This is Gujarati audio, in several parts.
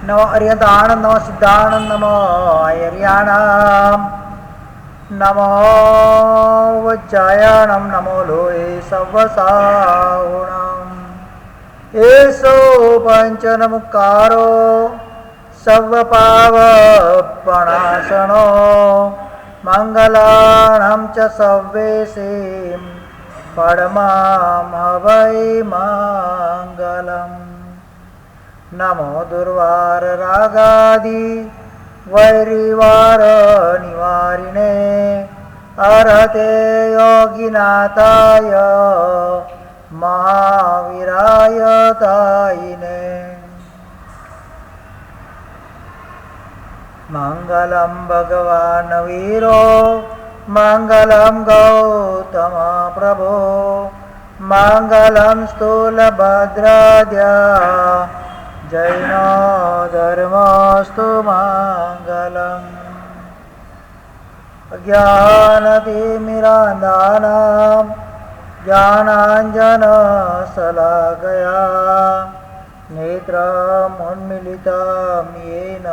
नमो अर्यदानंद नमो सिद्धानंद नमो आयर्याणाम नमो वज्जायाणम नमो लोये सवसाहुणम एसो पंचनमुकारो सर्वपावपणासनो मंगलाणं च सव्वेसीं परमां हवै मंगलम् नमो दुर्वार रागादि वैरिवार निवारिणे अर्हते योगिनाथाय महावीराय दायिने मंगलम भगवान वीरो मंगलम गौतम प्रभो मंगलम स्थूलभद्राद्या जैनो धर्मस्तु मंगलम् अज्ञानतिमिरान्धानां ज्ञानाञ्जनशलाकया नेत्रमुन्मीलितं येन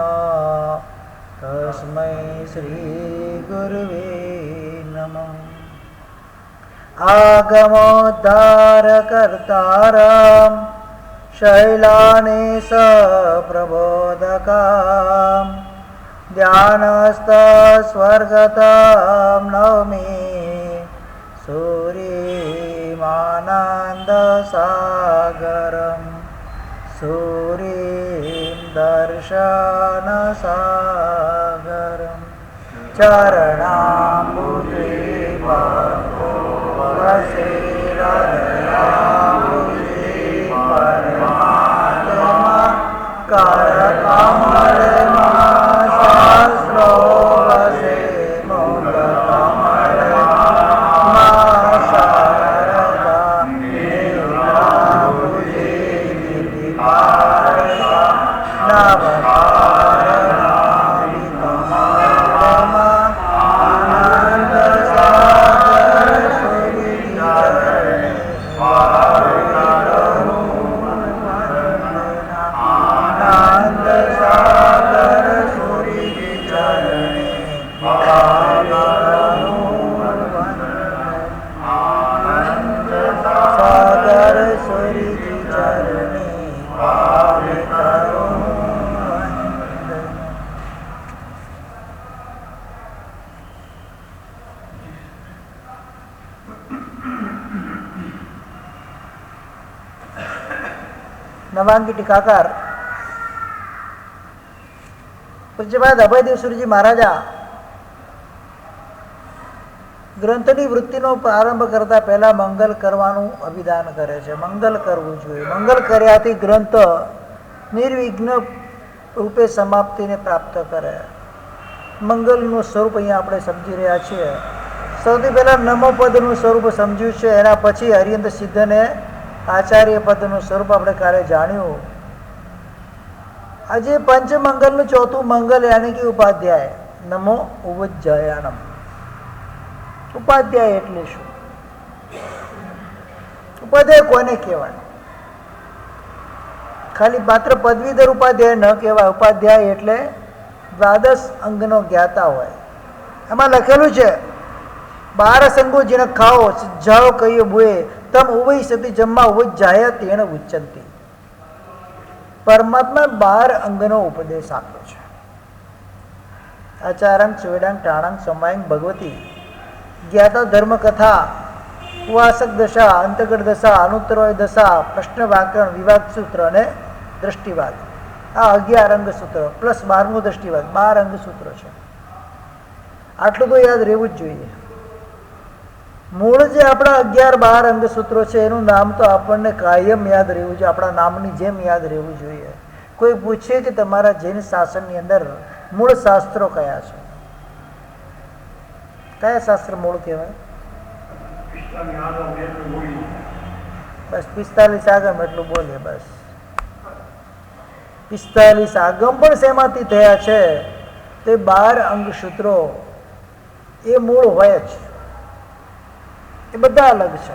तस्मै श्रीगुरुवे नमः। आगमोद्धारकर्तारं शैलानेशप्रबोधकां ध्यानस्थस्वर्गतं नौमि सूर्यमानन्दसागरं सूर्यं दर्शनसागरं चरणाम्बुजे वसेरदयाम्बुजे परमात्मा करकमलमा शास्त्रो वसे मोदकमलमा शारदा नीलाम्बुजे नीतिकारका नवकारणामितमलमा आनन्दसागर सूर्यचरणे आनन्दसागर सूर्यचरणे सागर सूर्यचरणे नवांगी टीकाकार પૂજ્યપાદ અભયદેવ સુરજી મહારાજા ગ્રંથની વૃત્તિનો પ્રારંભ કરતા પહેલા મંગલ કરવાનું અભિદાન કરે છે. મંગલ કરવું જોઈએ. મંગલ કર્યાથી ગ્રંથ નિર્વિઘ્ન રૂપે સમાપ્તિને પ્રાપ્ત કરે. મંગલનું સ્વરૂપ અહીંયા આપણે સમજી રહ્યા છીએ. સૌથી પહેલાં નમો પદનું સ્વરૂપ સમજ્યું છે, એના પછી હરિયંત સિદ્ધને આચાર્ય પદનું સ્વરૂપ આપણે કાલે જાણ્યું. આજે પંચમંગલનું ચોથું મંગલ યાની કે ઉપાધ્યાય નમો ઉવજ્જયાનમ. ઉપાધ્યાય એટલે શું? ઉપાધ્યાય કોને કહેવાય? ખાલી માત્ર પદવીધર ઉપાધ્યાય ન કહેવાય. ઉપાધ્યાય એટલે દ્વાદશ અંગનો જ્ઞાતા હોય. એમાં લખેલું છે 12 અંગો જેને ખાઓ જાઓ કહીએ બુએ તમ ઉવઈ સતી જમ્મા ઉવજ્જાય તેણ ઉચ્ચંતી. પરમાત્મા 12 અંગનો ઉપદેશ આપ્યો છે. આચારાંગ સુવેડાંગ ટાણાંગ સમવાયંગ ભગવતી જ્ઞાતા ધર્મ કથા ઉવાસક દશા અંતગઢ દશા અનુત્તરોય દશા પ્રશ્ન વ્યાકરણ વિવાદ સૂત્ર અને દ્રષ્ટિવાદ. આ 11 અંગ સૂત્ર પ્લસ 12મું દ્રષ્ટિવાદ 12 અંગ સૂત્ર છે. આટલું તો યાદ રહેવું જ જોઈએ. મૂળ જે આપણા 11-12 અંગ સૂત્રો છે એનું નામ તો આપણને કાયમ યાદ રહેવું જોઈએ. આપણા નામની જેમ યાદ રહેવું જોઈએ. કોઈ પૂછે કે તમારા જૈન શાસનની અંદર મૂળ શાસ્ત્રો કયા છે? કયા શાસ્ત્ર મૂળ કહેવાય? બસ 45 આગમ એટલું બોલે. બસ 45 આગમ પણ શેમાંથી થયા છે? તે 12 અંગ સૂત્રો એ મૂળ હોય જ. એ બધા અલગ છે.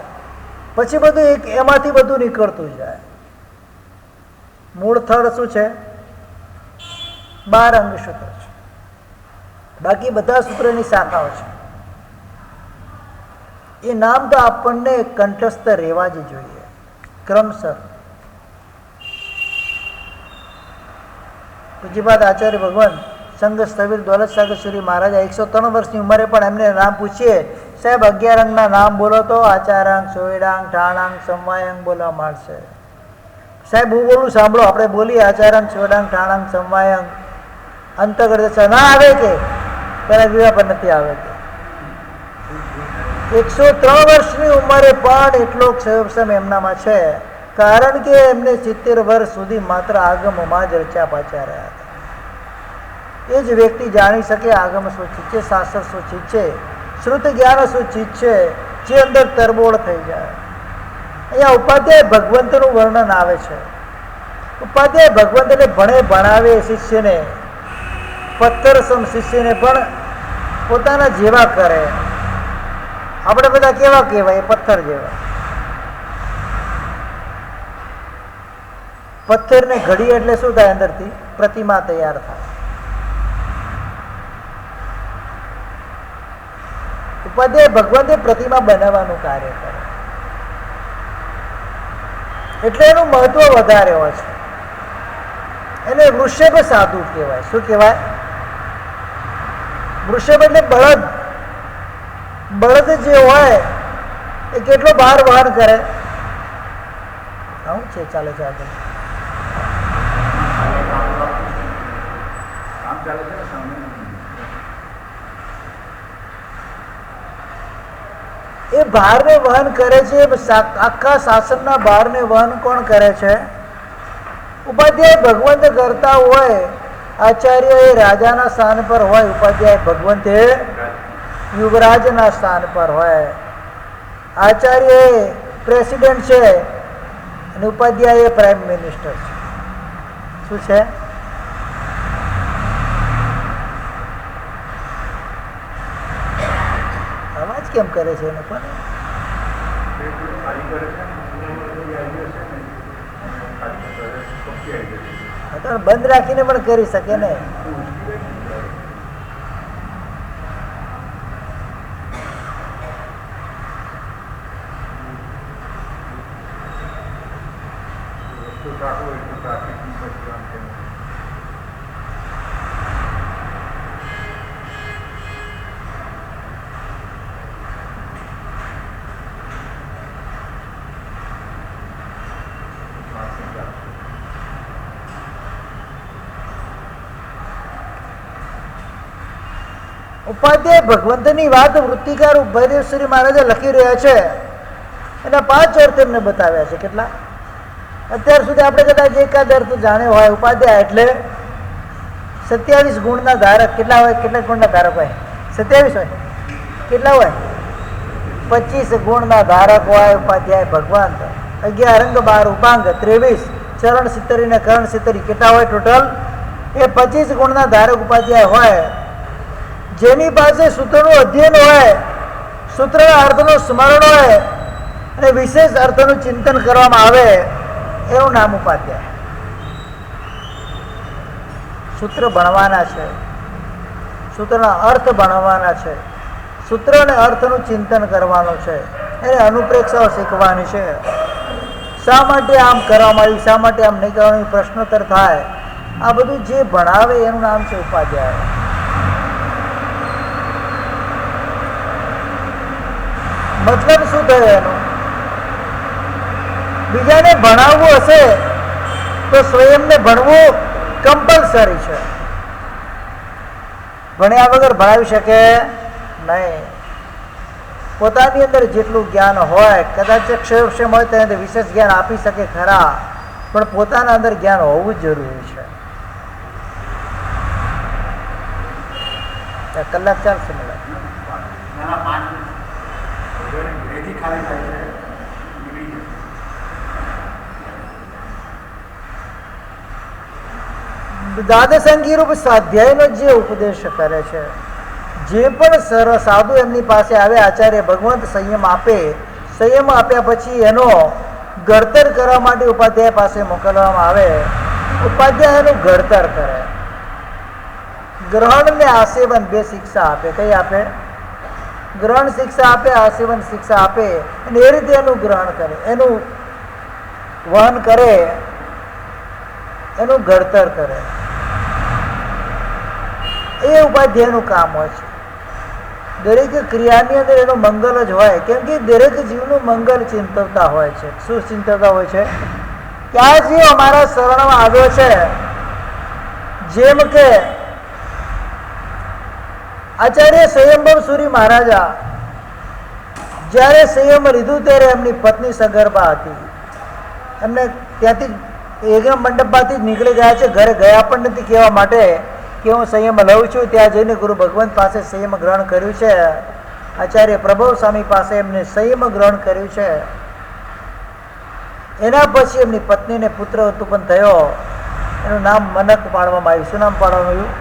પછી બધું એક એમાંથી બધું નીકળતું જાય. મૂળ થળ શું છે? 12 અંગસૂત્ર છે, બાકી બધા સૂત્રની શાખાઓ છે. એ નામ તો આપણને કંઠસ્થ રહેવા જ જોઈએ ક્રમસર. પૂજ્યપાદ આચાર્ય ભગવાન સંઘ સ્થવિર દોલત સાગર શ્રી મહારાજા 103 વર્ષની ઉંમરે પણ એમને નામ પૂછીએ, સાહેબ 11 અંગના નામ બોલો તો આચારાંગ, સોયડાંગ, ઠાણાંગ, સમવાયંગ બોલવા માંડશે. સાહેબ હું બોલું સાંભળો, આપણે બોલીએ આચારાંગ, સોયડાંગ, ઠાણાંગ, સમવાયંગ, અંતર્ગત ના આવે કે પેલા વિવાહ પર નથી આવે કે. 103 વર્ષની ઉંમરે પણ એટલો ક્ષયક્ષમ એમનામાં છે, કારણ કે એમને 70 વર્ષ સુધી માત્ર આગમમાં જ રચ્યા પાચ્યા રહ્યા હતા. એ જ વ્યક્તિ જાણી શકે આગમ શું ચીજ છે, શાસ્ત્ર શું ચીજ છે, શ્રુત જ્ઞાન શું ચીજ છે, જે અંદર તરબોળ થઈ જાય. અહીંયા ઉપાધ્યાય ભગવંતનું વર્ણન આવે છે. ઉપાધ્યાય ભગવંતને ભણાવે શિષ્યને, પથ્થર સમ શિષ્યને પણ પોતાના જેવા કરે. આપણે બધા કેવા કહેવાય? પથ્થર જેવા. પથ્થરને ઘડી એટલે શું થાય? અંદરથી પ્રતિમા તૈયાર થાય. ઉપાધ્યાય ભગવંતે પ્રતિમા બનાવવાનું કાર્ય કરે, એટલે એનું મહત્વ વધારે હોય છે. એને વૃષભ સાધુ કહેવાય. શું કહેવાય? વૃષભ એટલે બળદ. બળદ જે હોય એ કેટલો ભાર વહન કરે? શું છે ચાલે છે આગળ? એ ભારને વહન કરે છે. આખા શાસનના ભારને વહન કોણ કરે છે? ઉપાધ્યાય ભગવંત કરતા હોય. આચાર્ય એ રાજાના સ્થાન પર હોય, ઉપાધ્યાય ભગવંત એ યુવરાજના સ્થાન પર હોય. આચાર્ય એ પ્રેસિડેન્ટ છે અને ઉપાધ્યાય એ પ્રાઇમ મિનિસ્ટર છે. શું છે? અવાજ કેમ કરે છે એને પણ? બંધ રાખીને પણ કરી શકે ને. ઉપાધ્યાય ભગવંતની વાત વૃત્તિકાર ભૈરવ શ્રી મહારાજે લખી રહ્યા છે. એના 5 અર્થ એમને બતાવ્યા છે. કેટલા? અત્યાર સુધી આપણે કદાચ એકાદ અર્થ જાણ્યો હોય. ઉપાધ્યાય એટલે 27 ગુણના ધારક. કેટલા હોય? કેટલા ગુણના ધારક હોય? 27 હોય. કેટલા હોય? 25 ગુણના ધારક હોય ઉપાધ્યાય ભગવંત. 11 અંગ 12 ઉપાંગ 23 ચરણ 70 ને કરણ 70. કેટલા હોય ટોટલ? એ 25 ગુણના ધારક ઉપાધ્યાય હોય. જેની પાસે સૂત્રનું અધ્યયન હોય, સૂત્રના અર્થનું સ્મરણ હોય અને વિશેષ અર્થનું ચિંતન કરવામાં આવે, એવું નામ ઉપાધ્યાય. સૂત્ર ભણવાના છે, સૂત્રના અર્થ ભણવાના છે, સૂત્ર અને અર્થનું ચિંતન કરવાનું છે, એને અનુપ્રેક્ષાઓ શીખવાની છે. શા માટે આમ કરવામાં આવ્યું, શા માટે આમ નહીં કરવાનું પ્રશ્નોત્તર થાય. આ બધું જે ભણાવે એનું નામ છે ઉપાધ્યાય. મતલબ શું થયો એનો? બીજાને ભણાવવું હશે તો સ્વયંને ભણવું કમ્પલસરી છે. ભણ્યા વગર ભણાવી શકે નહીં. પોતાની અંદર જેટલું જ્ઞાન હોય, કદાચ ક્ષયક્ષમ હોય તો વિશેષ જ્ઞાન આપી શકે ખરા, પણ પોતાના અંદર જ્ઞાન હોવું જ જરૂરી છે. કલાક ચાલશે મેડમ? દ્વાદશાંગી રૂપ સ્વાધ્યાયનો જે ઉપદેશ કરે છે, જે પણ સાધુ એમની પાસે આવે, આચાર્ય ભગવંત સંયમ આપે. સંયમ આપ્યા પછી એનો ઘડતર કરવા માટે ઉપાધ્યાય પાસે મોકલવામાં આવે. ઉપાધ્યાય એનું ઘડતર કરે. ગ્રહણ ને આસેવન બે શિક્ષા આપે. કઈ આપે? ગ્રહણ શિક્ષા આપે, આસેવન શિક્ષા આપે. અને એ રીતે એનું ગ્રહણ કરે, એનું વહન કરે, એનું ઘડતર કરે. એ ઉપાધ્યાયનું કામ હોય છે. દરેક ક્રિયાની અંદર એનું મંગલ જ હોય, કેમ કે દરેક જીવનું મંગલ ચિંતવતા હોય છે. શું ચિંતવતા હોય છે? કે આ જીવ અમારા શરણમાં આવ્યો છે. જેમ કે આચાર્ય સ્વયંભવ સુરી મહારાજા જ્યારે સંયમ લીધું ત્યારે એમની પત્ની સગર્ભા હતી. એમને ત્યાંથી એકમ મંડપમાંથી જ નીકળી ગયા છે, ઘરે ગયા પણ નથી કહેવા માટે કે હું સંયમ લઉં છું. ત્યાં જઈને ગુરુ ભગવંત પાસે સંયમ ગ્રહણ કર્યું છે. આચાર્ય પ્રભવ સ્વામી પાસે એમને સંયમ ગ્રહણ કર્યું છે. એના પછી એમની પત્નીને પુત્ર ઉત્પન્ન થયો. એનું નામ મનક પાડવામાં આવ્યું. શું નામ પાડવામાં આવ્યું?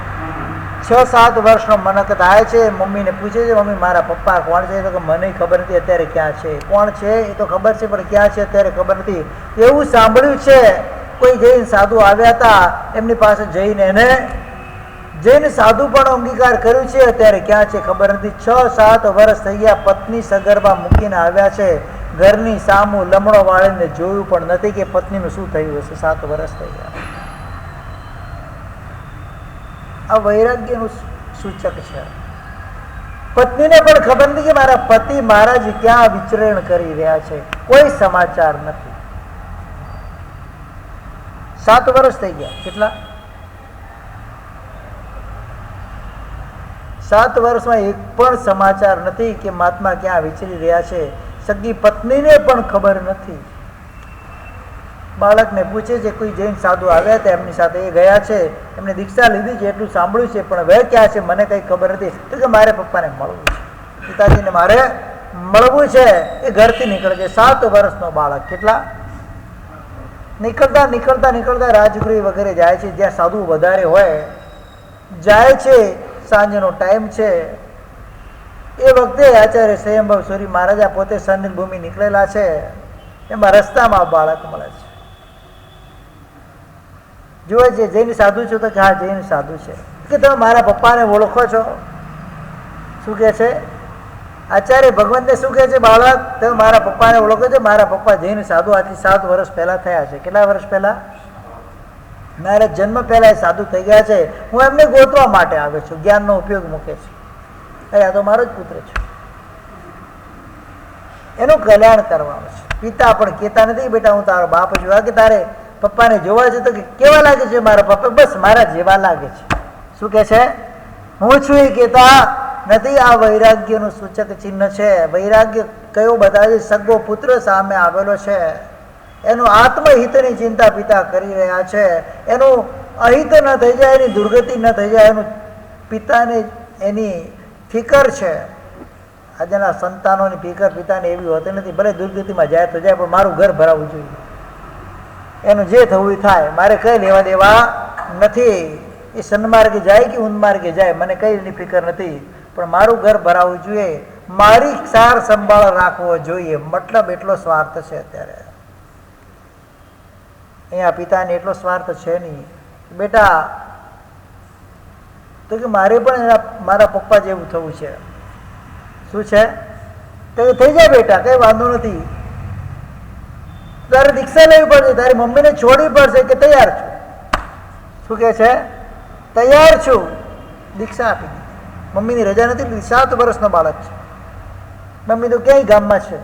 6-7 વર્ષનો મનક થાય છે. મમ્મીને પૂછે છે, મમ્મી મારા પપ્પા કોણ છે? તો કે મને ખબર નથી અત્યારે ક્યાં છે. કોણ છે એ તો ખબર છે, પણ ક્યાં છે અત્યારે ખબર નથી. એવું સાંભળ્યું છે કોઈ જૈન સાધુ આવ્યા હતા, એમની પાસે જઈને એને જૈન સાધુ પણ અંગીકાર કર્યું છે. અત્યારે ક્યાં છે ખબર નથી. 6-7 વર્ષ થઈ ગયા. પત્ની સગર્ભા મૂકીને આવ્યા છે. ઘરની સામું લમણો વાળીને જોયું પણ નથી કે પત્નીનું શું થયું હશે. 7 વર્ષ થઈ ગયા. આ વૈરાગ્યનું સૂચક છે. પત્નીને પણ ખબર નથી કે મારા પતિ મહારાજ ક્યાં વિચરણ કરી રહ્યા છે, કોઈ સમાચાર નથી. 7 વર્ષ થઈ ગયા. કેટલા? 7 વર્ષમાં એક પણ સમાચાર નથી કે મહાત્મા ક્યાં વિચરી રહ્યા છે. સગી પત્નીને પણ ખબર નથી. બાળકને પૂછે છે, કોઈ જૈન સાધુ આવ્યા હતા, એમની સાથે એ ગયા છે, એમને દીક્ષા લીધી છે, એટલું સાંભળ્યું છે, પણ હવે ક્યાં છે મને કંઈ ખબર નથી. તો કે મારે પપ્પાને મળવું છે, પિતાજીને મારે મળવું છે. એ ઘરથી નીકળે છે. 7 વર્ષનો બાળક. કેટલા? નીકળતા નીકળતા નીકળતા રાજગૃહ વગેરે જાય છે, જ્યાં સાધુ વધારે હોય જાય છે. સાંજનો ટાઈમ છે. એ વખતે આચાર્ય સ્વયંભવ સુરી મહારાજા પોતે સંદિલ ભૂમિ નીકળેલા છે. એમાં રસ્તામાં બાળક મળે છે. જુએ છે, જૈન સાધુ છો? તો કે હા જૈન સાધુ છે. કે તમે મારા પપ્પાને ઓળખો છો? શું કહે છે? આચાર્ય ભગવંતે શું કહે છે? બાળક, તમે મારા પપ્પાને ઓળખો છો? મારા પપ્પા જૈન સાધુ આજથી 7 વર્ષ પહેલા થયા છે. કેટલા વર્ષ પહેલા? મારા જન્મ પહેલા એ સાધુ થઈ ગયા છે. હું એમને ગોતવા માટે આવ્યો છું. જ્ઞાનનો ઉપયોગ મૂકે છે. અરે આ તો મારો જ પુત્ર છે. એનું કલ્યાણ કરવાનું છે. પિતા પણ કહેતા નથી બેટા હું તારો બાપ છું. આ કે તારે પપ્પાને જોવા છે? તો કે કેવા લાગે છે મારા પપ્પા? બસ મારા જેવા લાગે છે. શું કે છે? હું છું એ કહેતા નથી. આ વૈરાગ્યનું સૂચક ચિહ્ન છે. વૈરાગ્ય કયો બતાવે છે? સગો પુત્ર સામે આવેલો છે. એનું આત્મહિતની ચિંતા પિતા કરી રહ્યા છે. એનું અહિત ન થઈ જાય, એની દુર્ગતિ ન થઈ જાય, એનું પિતાને એની ફિકર છે. આજના સંતાનોની ફિકર પિતાને એવી હોતી નથી. ભલે દુર્ગતિમાં જાય તો જાય, પણ મારું ઘર ભરાવવું જોઈએ. એનું જે થવું એ થાય, મારે કઈ લેવા દેવા નથી. એ સન્માર્ગે જાય કે ઉન્માર્ગે જાય મને કઈ એની ફિકર નથી, પણ મારું ઘર ભરાવવું જોઈએ. મારી સાર સંભાળ રાખવો જોઈએ. મતલબ એટલો સ્વાર્થ છે અત્યારે. અહીંયા પિતાને એટલો સ્વાર્થ છે નહીં. બેટા તો કે મારે પણ મારા પપ્પા જેવું થવું છે. શું છે? તો થઈ જાય બેટા, કઈ વાંધો નથી. તારે દીક્ષા લેવી પડશે, તારી મમ્મીને છોડવી પડશે. કે તૈયાર છું. શું કે છે? તૈયાર છું. દીક્ષા આપી દીધી. મમ્મીની રજા નથી લીધી. 7 વર્ષનો બાળક છે. મમ્મી તો ક્યાંય ગામમાં છે.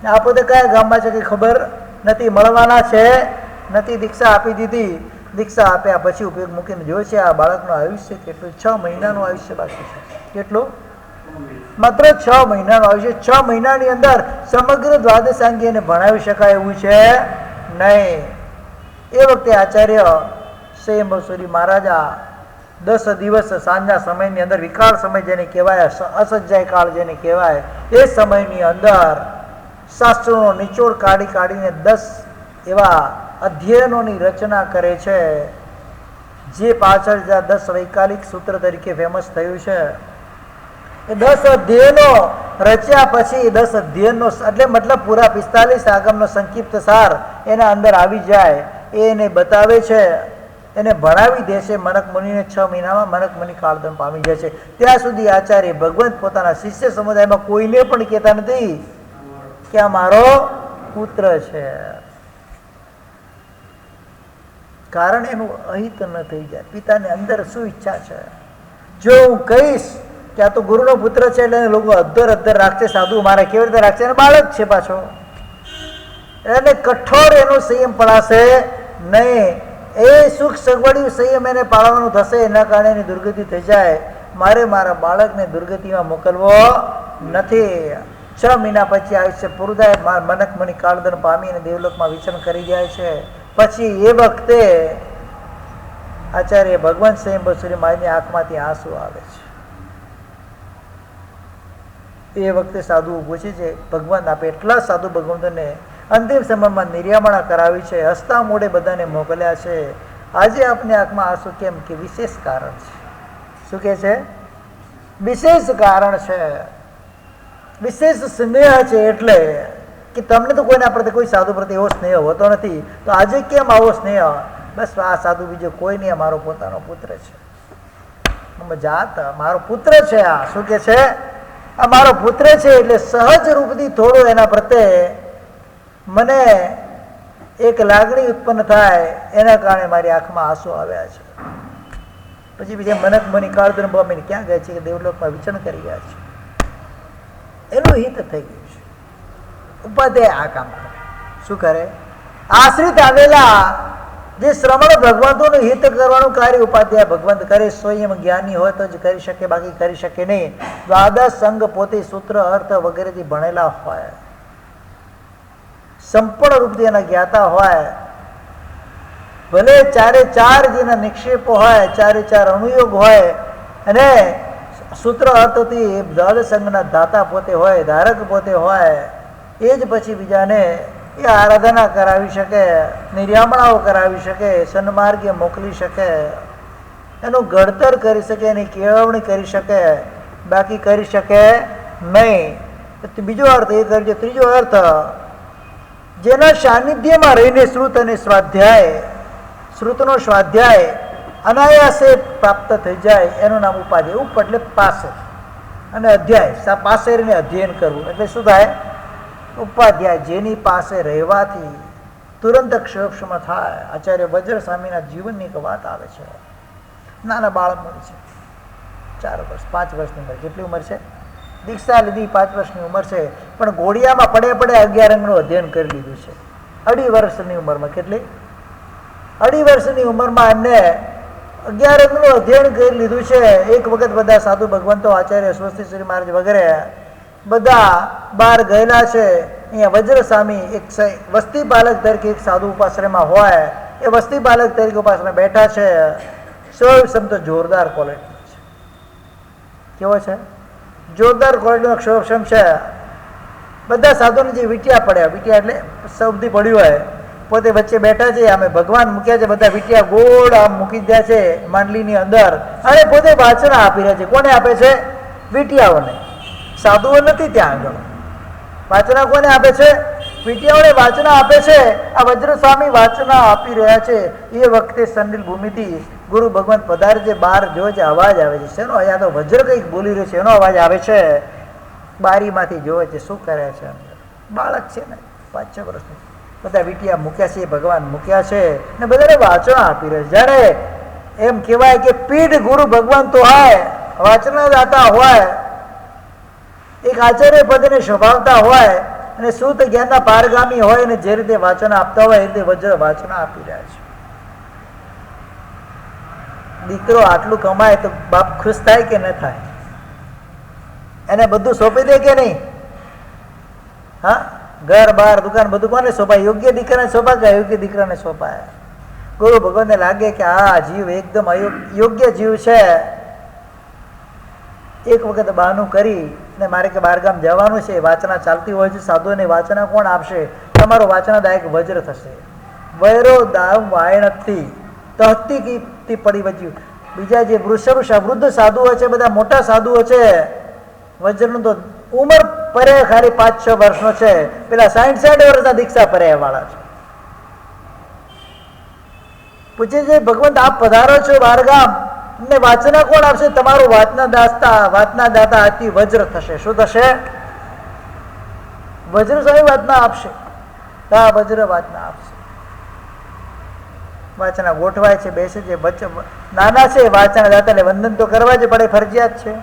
આ પોતે કયા ગામમાં છે કે ખબર નથી. મળવાના છે નથી. દીક્ષા આપી દીધી. દીક્ષા આપ્યા પછી ઉપયોગ મૂકીને જોયું છે આ બાળકનું આયુષ્ય કેટલું? 6 મહિનાનું આયુષ્ય બાકી છે. કેટલું? માત્ર 6 મહિનાનું આયુષ્ય. 6 મહિનાની અંદર સમગ્ર દ્વાદશાંગી એને ભણાવી શકાય એવું છે નહીં. એ વખતે આચાર્ય સ્વયંભવ સુરી મહારાજા 10 દિવસ સાંજના સમયની અંદર, વિકાળ સમય જેને કહેવાય, અસજ્જાય કાળ જેને કહેવાય, એ સમયની અંદર શાસ્ત્રોનો નિચોડ કાઢી કાઢીને 10 એવા અધ્યયનોની રચના કરે છે, જે પાછળ 10 વૈકાલિક સૂત્ર તરીકે ફેમસ થયું છે. એ 10 અધ્યયનો રચ્યા પછી 10 અધ્યયનનો એટલે મતલબ પૂરા 45 આગમનો સંક્ષિપ્ત સાર એના અંદર આવી જાય. એને બતાવે છે એને ભણાવી દેશે. મનક મુનિને 6 મહિનામાં મનક મુનિ કાળધર્મ પામી જાય છે. ત્યાં સુધી આચાર્ય ભગવંત પોતાના શિષ્ય સમુદાયમાં કોઈને પણ કહેતા નથી કે આ મારો પુત્ર છે, કારણ એનું અહિત ન થઈ જાય. પિતાની અંદર શું ઈચ્છા છે? જો હું કહીશ કે આ તો ગુરુનો પુત્ર છે એટલે લોકો અધ્ધર રાખશે, સાધુ મારે કેવી રીતે રાખશે? એને બાળક છે પાછો, એને કઠોર એનો સંયમ પડાશે નહીં. એ સુખ સગવડી સંયમ એને પાળવાનું થશે, એના કારણે એની દુર્ગતિ થઈ જાય. મારે મારા બાળકને દુર્ગતિમાં મોકલવો નથી. 6 મહિના પછી આયુષ્ય પૂરું થાય, મનક મુનિ કાળધર્મ પામી અને દેવલોકમાં વિચરણ કરી જાય છે. પછી એ વખતે આચાર્ય ભગવાન સ્વયંભૂ સૂર્ય માની આંખમાંથી આંસુ આવે છે. એ વખતે સાધુ પૂછે છે, ભગવાન આપે એટલા સાધુ ભગવંતોને અંતિમ સમયમાં નિર્યામણા કરાવી છે, હસતા મોઢે બધાને મોકલ્યા છે, આજે આપની આંખમાં આંસુ કેમ? કે વિશેષ કારણ છે. શું કહે છે? વિશેષ કારણ છે, વિશેષ સ્નેહ છે. એટલે કે તમને તો કોઈના પ્રત્યે, કોઈ સાધુ પ્રત્યે એવો સ્નેહ હોતો નથી, તો આજે કેમ આવો સ્નેહ? બસ આ સાધુ બીજો કોઈ નહીં, મારો પોતાનો પુત્ર છે, જાત મારો પુત્ર છે. આ શું કે છે? આ મારો પુત્ર છે. એટલે સહજ રૂપથી થોડું એના પ્રત્યે મને એક લાગણી ઉત્પન્ન થાય, એના કારણે મારી આંખમાં આંસુ આવ્યા છે. પછી બીજા મનક મુનિ કાળધર્મ પામીને ક્યાં ગયા છે? કે દેવલોકમાં વિચરણ કરી ગયા છે. એનું હિત થઈ ગયું છે. ઉપાધ્યાય આ કામ કરે. શું કરે? આશ્રિત આવેલા જે શ્રમણ ભગવંતોનું હિત કરવાનું કાર્ય ઉપાધ્યાય ભગવંત કરે. સ્વયં જ્ઞાની હોય તો જ કરી શકે, બાકી કરી શકે નહીં. દ્વાદશ સંઘ પોતે સૂત્ર અર્થ વગેરેથી ભણેલા હોય, સંપૂર્ણ રૂપથી એના જ્ઞાતા હોય, ભલે 4 જેના નિક્ષેપો હોય, 4 અનુયોગ હોય, અને સૂત્ર અર્થથી દ્વાદશ સંઘના દાતા પોતે હોય, ધારક પોતે હોય, એ જ પછી બીજાને એ આરાધના કરાવી શકે, નિર્યામણાઓ કરાવી શકે, સન્માર્ગે મોકલી શકે, એનું ઘડતર કરી શકે, એની કેળવણી કરી શકે, બાકી કરી શકે નહીં. બીજો અર્થ એ કરજો. ત્રીજો અર્થ, જેના સાનિધ્યમાં રહીને શ્રુત અને સ્વાધ્યાય, શ્રુતનો સ્વાધ્યાય અનાયાસે પ્રાપ્ત થઈ જાય, એનું નામ ઉપાધ્યાય. ઉપ એટલે પાસે, અને અધ્યાય પાસે રહીને અધ્યયન કરવું, એટલે શું થાય? ઉપાધ્યાય. જેની પાસે રહેવાથી તુરંત ક્ષોક્ષમાં થાય. આચાર્ય વજ્ર સ્વામીના જીવનની એક વાત આવે છે. નાના બાળક મળી છે, 4 વર્ષ 5 વર્ષની ઉંમર. કેટલી ઉંમર છે? દીક્ષા લીધી 5 વર્ષની ઉંમર છે, પણ ઘોડિયામાં પડે 11 અંગનું અધ્યયન કરી લીધું છે. 2.5 વર્ષની ઉંમરમાં. કેટલી? 2.5 વર્ષની ઉંમરમાં એમને 11 અંગનું અધ્યયન કરી લીધું છે. એક વખત બધા સાધુ ભગવંતો, આચાર્ય સ્વસ્તિ શ્રી મહારાજ વગેરે બધા બહાર ગયેલા છે. અહીંયા વજ્ર સ્વામી એક વસ્તી પાલક તરીકે એક સાધુ ઉપાશ્રયમાં હોય, એ વસ્તી પાલક તરીકે ઉપાશ્રય બેઠા છે. ક્ષોભ તો જોરદાર ક્વોલિટી છે. કેવો છે? જોરદાર ક્વોલિટીનો ક્ષોભ છે. બધા સાધુને જે વીંટિયા પડ્યા, વીંટિયા એટલે સૌથી પડ્યું હોય, પોતે વચ્ચે બેઠા છે. અમે ભગવાન મૂક્યા છે, બધા વીંટિયા ગોળ આમ મૂકી દે છે માંડલીની અંદર, અને પોતે વાચના આપી રહ્યા છે. કોને આપે છે? વીંટિયાઓને. સાધુઓ નથી ત્યાં આગળ. વાચના કોને આપે છે? વીંટિયાઓને વાચના આપે છે. આ વજ્ર સ્વામી વાચના આપી રહ્યા છે. એ વખતે સંડીલ ભૂમિથી ગુરુ ભગવાન પધારે છે. બહાર જોવે છે, અવાજ આવે છે. શેનો? અહીંયા તો વજ્ર કંઈક બોલી રહ્યો છે, એનો અવાજ આવે છે. બારીમાંથી જોવે છે, શું કરે છે? બાળક છે ને, 5-6 વર્ષનું. બધા વીંટિયા મૂક્યા છે, ભગવાન મૂક્યા છે, ને બધાને વાચના આપી રહ્યા છે. જ્યારે એમ કહેવાય કે પીઠ ગુરુ ભગવાન તો હોય, વાચના દાતા હોય, એક આચાર્ય પદને સ્વભાવતા હોય, અને શુદ્ધ જ્ઞાનના પારગામી હોય, અને જે રીતે વાચના આપતા હોય એ રીતે વજ્ર વાચના આપી રહ્યા છે. દીકરો આટલું કમાય તો બાપ ખુશ થાય કે ન થાય? એને બધું સોંપી દે કે નહીં? હા, ઘર બાર દુકાન બધું કોને સોંપાય? યોગ્ય દીકરાને સોંપાય કે અયોગ્ય દીકરાને સોંપાય? ગુરુ ભગવાનને લાગે કે આ જીવ એકદમ યોગ્ય જીવ છે, એક વખત બહાનું કરી ને મારે કે બહારગામ જવાનું છે, વાચના ચાલતી હોય છે, સાધુઓને વાચના કોણ આપશે? તમારો વાચનાદાયક વજ્ર થશે. વૈરો દાવ વાયણથી તહતી કીથી પડી વજ્યું. બીજા જે વૃદ્ધ સાધુઓ છે, બધા મોટા સાધુઓ છે, વજ્રનું તો ઉંમર પરે ખાલી 5-6 વર્ષનો છે. પેલા 60-60 વર્ષના દીક્ષા પર્યા વાળા છે. પૂછે છે ભગવંત આપ પધારો છો બહારગામ, ને વાચના કોણ આપશે? તમારું વાતના દાતા અતિ વજ્ર થશે. શું થશે? વજ્ર સ્વામી વાતના આપશે. હા, વજ્ર વાતના આપશે. વાચના ગોઠવાય છે, બેસે છે, નાના છે વાચના દાતાને વંદન તો કરવા જ પડે, ફરજિયાત છે.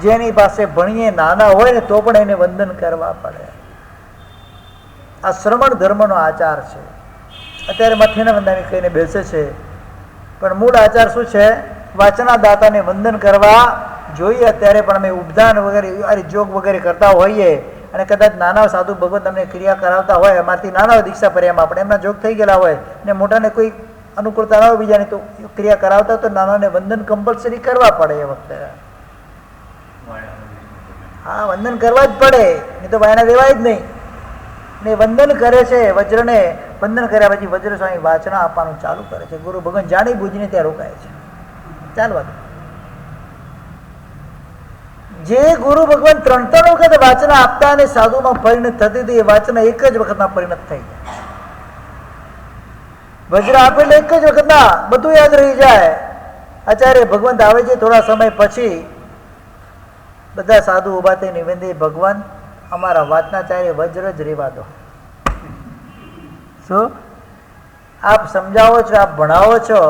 જેની પાસે ભણીએ નાના હોય ને તો પણ એને વંદન કરવા પડે. આ શ્રમણ ધર્મનો આચાર છે. અત્યારે મથેને વંદન કહીને બેસે છે, પણ મૂળ આચાર શું છે? વાચના દાતાને વંદન કરવા જોઈએ. અત્યારે પણ અમે ઉપદાન વગેરે જોગ વગેરે કરતા હોઈએ, અને કદાચ નાના સાધુ ભગવત તમને ક્રિયા કરાવતા હોય, અમારથી નાના દીક્ષા પર્યામાં આપણે એમના જોગ થઈ ગયેલા હોય ને મોટાને કોઈ અનુકૂળતા ના હોય બીજાની, તો ક્રિયા કરાવતા તો નાનાને વંદન કમ્પલસરી કરવા પડે એ વખતે. હા, વંદન કરવા જ પડે, નહીં તો વાયના દેવાય જ નહીં. ને વંદન કરે છે વજ્રને. વંદન કર્યા પછી વજ્ર સ્વામી વાચના આપવાનું ચાલુ કરે છે. ગુરુ ભગવાન જાણી બુજીને ત્યાં રોકાય છે. ચાલવા દો. જે ગુરુ ભગવાન 3 વખત વાચના આપતા અને સાધુમાં પરિણત થતી હતી, એ વાચના એક જ વખતમાં પરિણત થઈ જાય. વજ્ર આપે એટલે એક જ વખતમાં બધું યાદ રહી જાય. આચાર્ય ભગવંત આવે છે થોડા સમય પછી, બધા સાધુ ઉભા થઈ નિવેદન, ભગવાન અમારા વાચનાચાર્ય વજ્ર જ રેવા દો. શું આપ સમજાવો છો, આપ ભણાવો છો,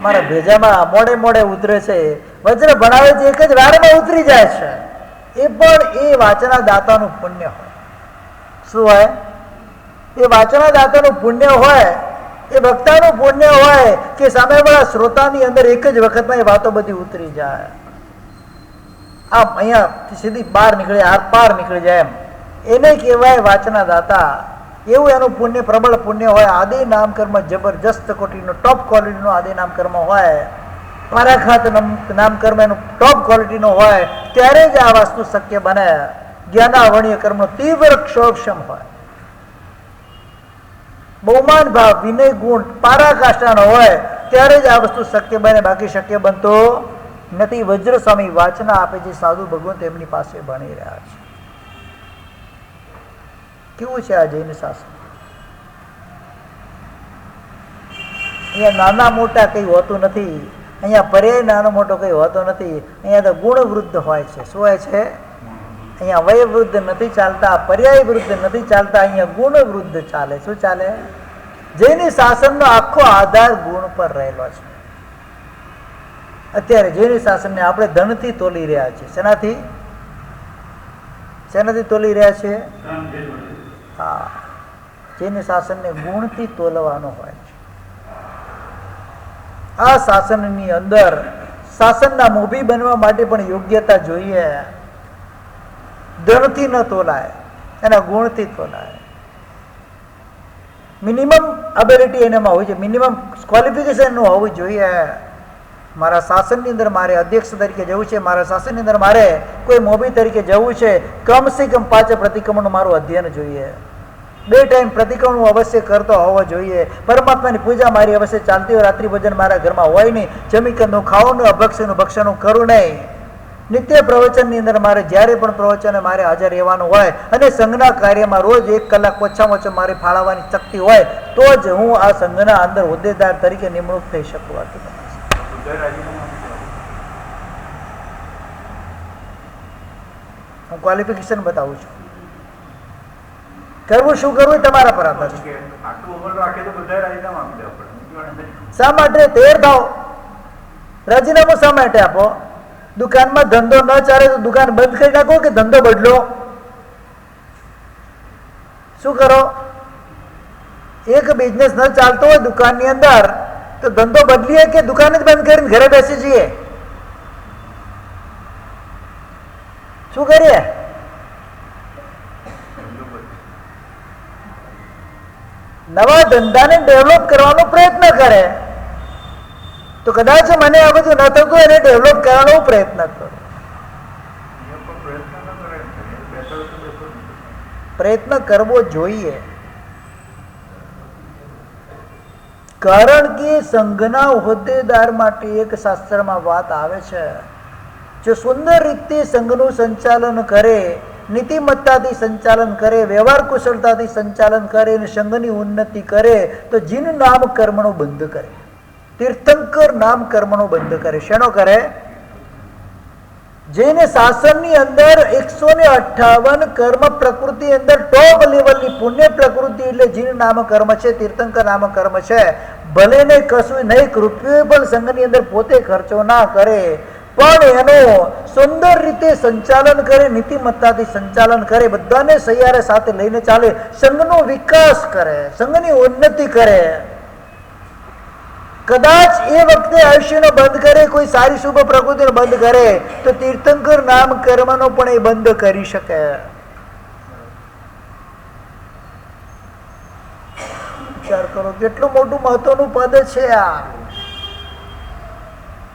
મારા ભેજામાં મોડે મોડે ઉતરે છે. વજ્ર ભણાવે છે, એક જ વારમાં ઉતરી જાય છે. એ પણ એ વાચના દાતાનું પુણ્ય હોય. શું હોય? એ વાચના દાતાનું પુણ્ય હોય, એ વક્તાનું પુણ્ય હોય કે સામેવાળા શ્રોતાની અંદર એક જ વખતમાં એ વાતો બધી ઉતરી જાય. આમ અહીંયા સીધી બહાર નીકળે, આર પાર નીકળી જાય, એમ એને કહેવાય વાચના દાતા. એવું એનું પુણ્ય પ્રબળ પુણ્ય હોય. આદિ નામ કર્મ જબરજસ્ત કોટીનો ટોપ ક્વોલિટીનો આદિ નામ કર્મ હોય, પરાખાત નામ કર્મ એનું ટોપ ક્વોલિટીનો હોય, ત્યારે જ આ વસ્તુ શક્ય બને. જ્ઞાનાવર્ણીય કર્મનો તીવ્ર ક્ષોભક્ષમ હોય, બહુમાન ભાવ વિનય ગુણ પારાકાષ્ઠાનો હોય, ત્યારે જ આ વસ્તુ શક્ય બને, બાકી શક્ય બનતો નથી. વજ્ર સ્વામી વાચના આપે છે, સાધુ ભગવંત એમની પાસે ભણી રહ્યા છે. કેવું છે આ જૈન શાસન? અહીંયા નાના મોટા કઈ હોતું નથી. અહીંયા પર્યાય નાનો મોટો કઈ હોતો નથી. અહીંયા તો ગુણ વૃદ્ધ હોય છે. શું હોય છે? અહીંયા વય વૃદ્ધ નથી ચાલતા, પર્યાય વૃદ્ધ નથી ચાલતા, અહીંયા ગુણ વૃદ્ધ ચાલે. શું ચાલે? જૈન શાસનનો આખો આધાર ગુણ પર રહેલો છે. અત્યારે જૈન શાસનને આપણે ધનથી તોલી રહ્યા છીએ. શેનાથી તોલી રહ્યા છીએ? હા, જૈન શાસનને ગુણથી તોલવાનો હોય છે. આ શાસનની અંદર શાસનના મોભી બનવા માટે પણ યોગ્યતા જોઈએ. ધનથી ન તોલાય, એના ગુણથી તોલાય. મિનિમમ એબિલિટી એનામાં હોય છે, મિનિમમ ક્વોલિફિકેશન હોવું જોઈએ. મારા શાસનની અંદર મારે અધ્યક્ષ તરીકે જવું છે, મારા શાસનની અંદર મારે કોઈ મોભી તરીકે જવું છે, કમસે કમ 5 પ્રતિક્રમણનું મારું અધ્યયન જોઈએ. 2 ટાઈમ પ્રતિક્રમણ અવશ્ય કરતો હોવો જોઈએ. પરમાત્માની પૂજા મારી અવશ્ય ચાલતી હોય. રાત્રિ ભોજન મારા ઘરમાં હોય નહીં. જમી કે ખાવાનું, અભક્ષનું ભક્ષણનું કરું નહીં. નિત્ય પ્રવચનની અંદર મારે જ્યારે પણ પ્રવચન મારે હાજર રહેવાનું હોય, અને સંઘના કાર્યમાં રોજ 1 કલાક ઓછામાં ઓછો મારે ફાળવવાની શક્તિ હોય, તો જ હું આ સંઘના અંદર હોદ્દેદાર તરીકે નિમણૂક થઈ શકું. હું ક્વોલિફિકેશન બતાવું છું. કરવું શું કરવું તમારા પર આધાર છે. શા માટે તૈયાર થાવ? રાજીનામું શા માટે આપો? દુકાનમાં ધંધો ન ચાલે તો દુકાન બંધ કરી નાખો કે ધંધો બદલો? શું કરો? એક બિઝનેસ ન ચાલતો હોય દુકાનની અંદર તો ધંધો બદલીએ કે દુકાન જ બંધ કરીને ઘરે બેસી જઈએ? શું કરીએ? નવા ધંધાને ડેવલપ કરવાનો પ્રયત્ન કરે તો કદાચ મને આ બધું ન થતું એને ડેવલપ કરવાનો પ્રયત્ન કરો. પ્રયત્ન કરવો જોઈએ. કારણ કે સંઘના હોદ્દેદાર માટે એક શાસ્ત્રમાં વાત આવે છે, જો સુંદર રીતે સંઘનું સંચાલન કરે નીતિમત્તાથી સંચાલન કરે, વ્યવહાર કુશળતાથી સંચાલન કરે અને સંઘની ઉન્નતિ કરે તો જીન નામ કર્મનો બંધ કરે, તીર્થંકર નામ કર્મનો બંધ કરે. શેનો કરે? જેને શાસનની અંદર 158 કર્મ પ્રકૃતિ અંદર ટોપ લેવલની પુણ્ય પ્રકૃતિ એટલે જીન નામ કર્મ છે, તીર્થંકર નામ કર્મ છે. ભલે ને કશું નહીં રૂપિયો પણ સંઘની અંદર પોતે ખર્ચો ના કરે પણ એનો સુંદર રીતે સંચાલન કરે, નીતિમત્તાથી સંચાલન કરે, બધાને સૈયારે સાથે લઈને ચાલે, સંઘનો વિકાસ કરે, સંઘની ઉન્નતિ કરે. કદાચ એ વખતે આયુષ્યનો બંધ કરે, કોઈ સારી શુભ પ્રકૃતિનો બંધ કરે તો તીર્થંકર નામ કર્મનો પણ એ બંધ કરી શકે. વિચાર કરો કેટલું મોટું મહત્વનું પદ છે આ.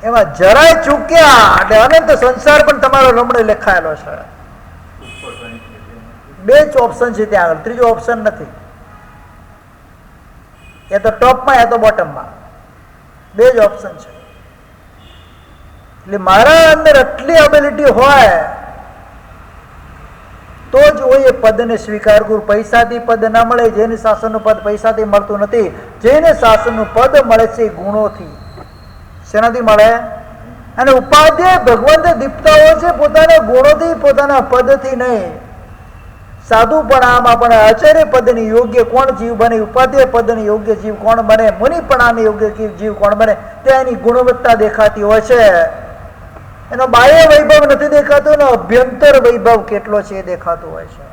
એમાં જરાય ચૂક્યા એટલે અનંત સંસાર પણ તમારો લમડે લખાયેલો છે. બે જ ઓપ્શન છે ત્યાં આગળ, ત્રીજો ઓપ્શન નથી. એ તો ટોપમાં યા તો બોટમમાં, બે જ ઓપ્શન છે. એટલે મારા અંદર આટલી એબિલિટી હોય તો જ હું એ પદને સ્વીકાર કરું. પૈસાથી પદ ના મળે, જેને શાસનનું પદ પૈસાથી મળતું નથી. જેને શાસનનું પદ મળે છે એ ગુણોથી. શેનાથી મળે? અને ઉપાધ્યાય ભગવંત દીપતા હોય છે પોતાના ગુણોથી, પોતાના પદથી નહીં. સાધુપણામાં પણ આચાર્ય પદની યોગ્ય કોણ જીવ બને, ઉપાધ્યાય પદની યોગ્ય જીવ કોણ બને, મુનિપણાની યોગ્ય જીવ કોણ બને, ત્યાં એની ગુણવત્તા દેખાતી હોય છે. એનો બાહ્ય વૈભવ નથી દેખાતો, એનો અભ્યંતર વૈભવ કેટલો છે એ દેખાતું હોય છે.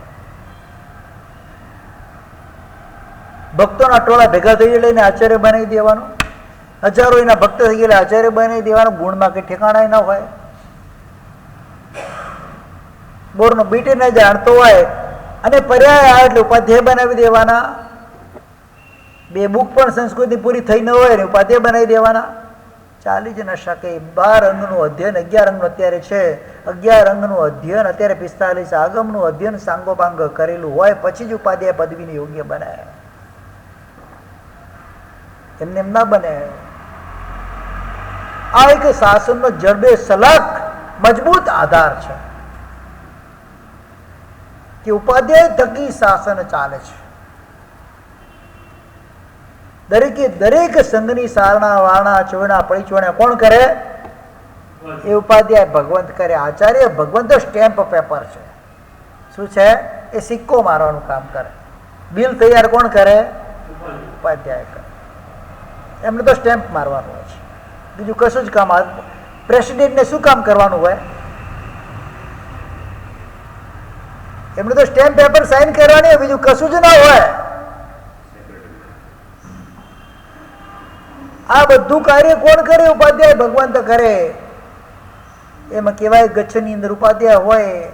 ભક્તોના ટોળા ભેગા થઈ લઈને આચાર્ય બનાવી દેવાનું, હજારો એના ભક્ત થઈ ગયેલા આચાર્ય બનાવી દેવાનું, ગુણમાં કઈ ઠેકાણા ના હોય. બોરનો બીટે ન જાણતો હોય અને પર્યાય આવે એટલે ઉપાધ્યાય બનાવી દેવાના. બે બુક પણ સંસ્કૃતિ પૂરી થઈ ન હોય ને ઉપાધ્યાય બનાવી દેવાના. ચાલી જ ન શકે. 12 અંગનું અધ્યયન, 11 અંગનું અત્યારે છે, 11 અંગનું અધ્યયન અત્યારે 45 આગમનું અધ્યયન સાંગોપાંગ કરેલું હોય પછી જ ઉપાધ્યાય પદવીને યોગ્ય બને. એમને એમ ના બને. આ એક શાસનનો જડબે સલાક મજબૂત આધાર છે કે ઉપાધ્યાય થકી શાસન ચાલે છે. દરેકે દરેક સંઘની સારણા વારણા ચોરણા પરિચોરણા કોણ કરે? એ ઉપાધ્યાય ભગવંત કરે. આચાર્ય ભગવંત સ્ટેમ્પ પેપર છે. શું છે? એ સિક્કો મારવાનું કામ કરે. બિલ તૈયાર કોણ કરે? ઉપાધ્યાય કરે. એમને તો સ્ટેમ્પ મારવાનું હોય છે, બીજું કશું જ કામ. પ્રેસિડેન્ટને શું કામ કરવાનું હોય? એમને તો સ્ટેમ્પ પેપર સાઇન કરવાની હોય, બીજું કશું જ ના હોય. આ બધું કાર્ય કોણ કરે? ઉપાધ્યાય ભગવંત કરે. એમાં કહેવાય ગચ્છની અંદર ઉપાધ્યાય હોય,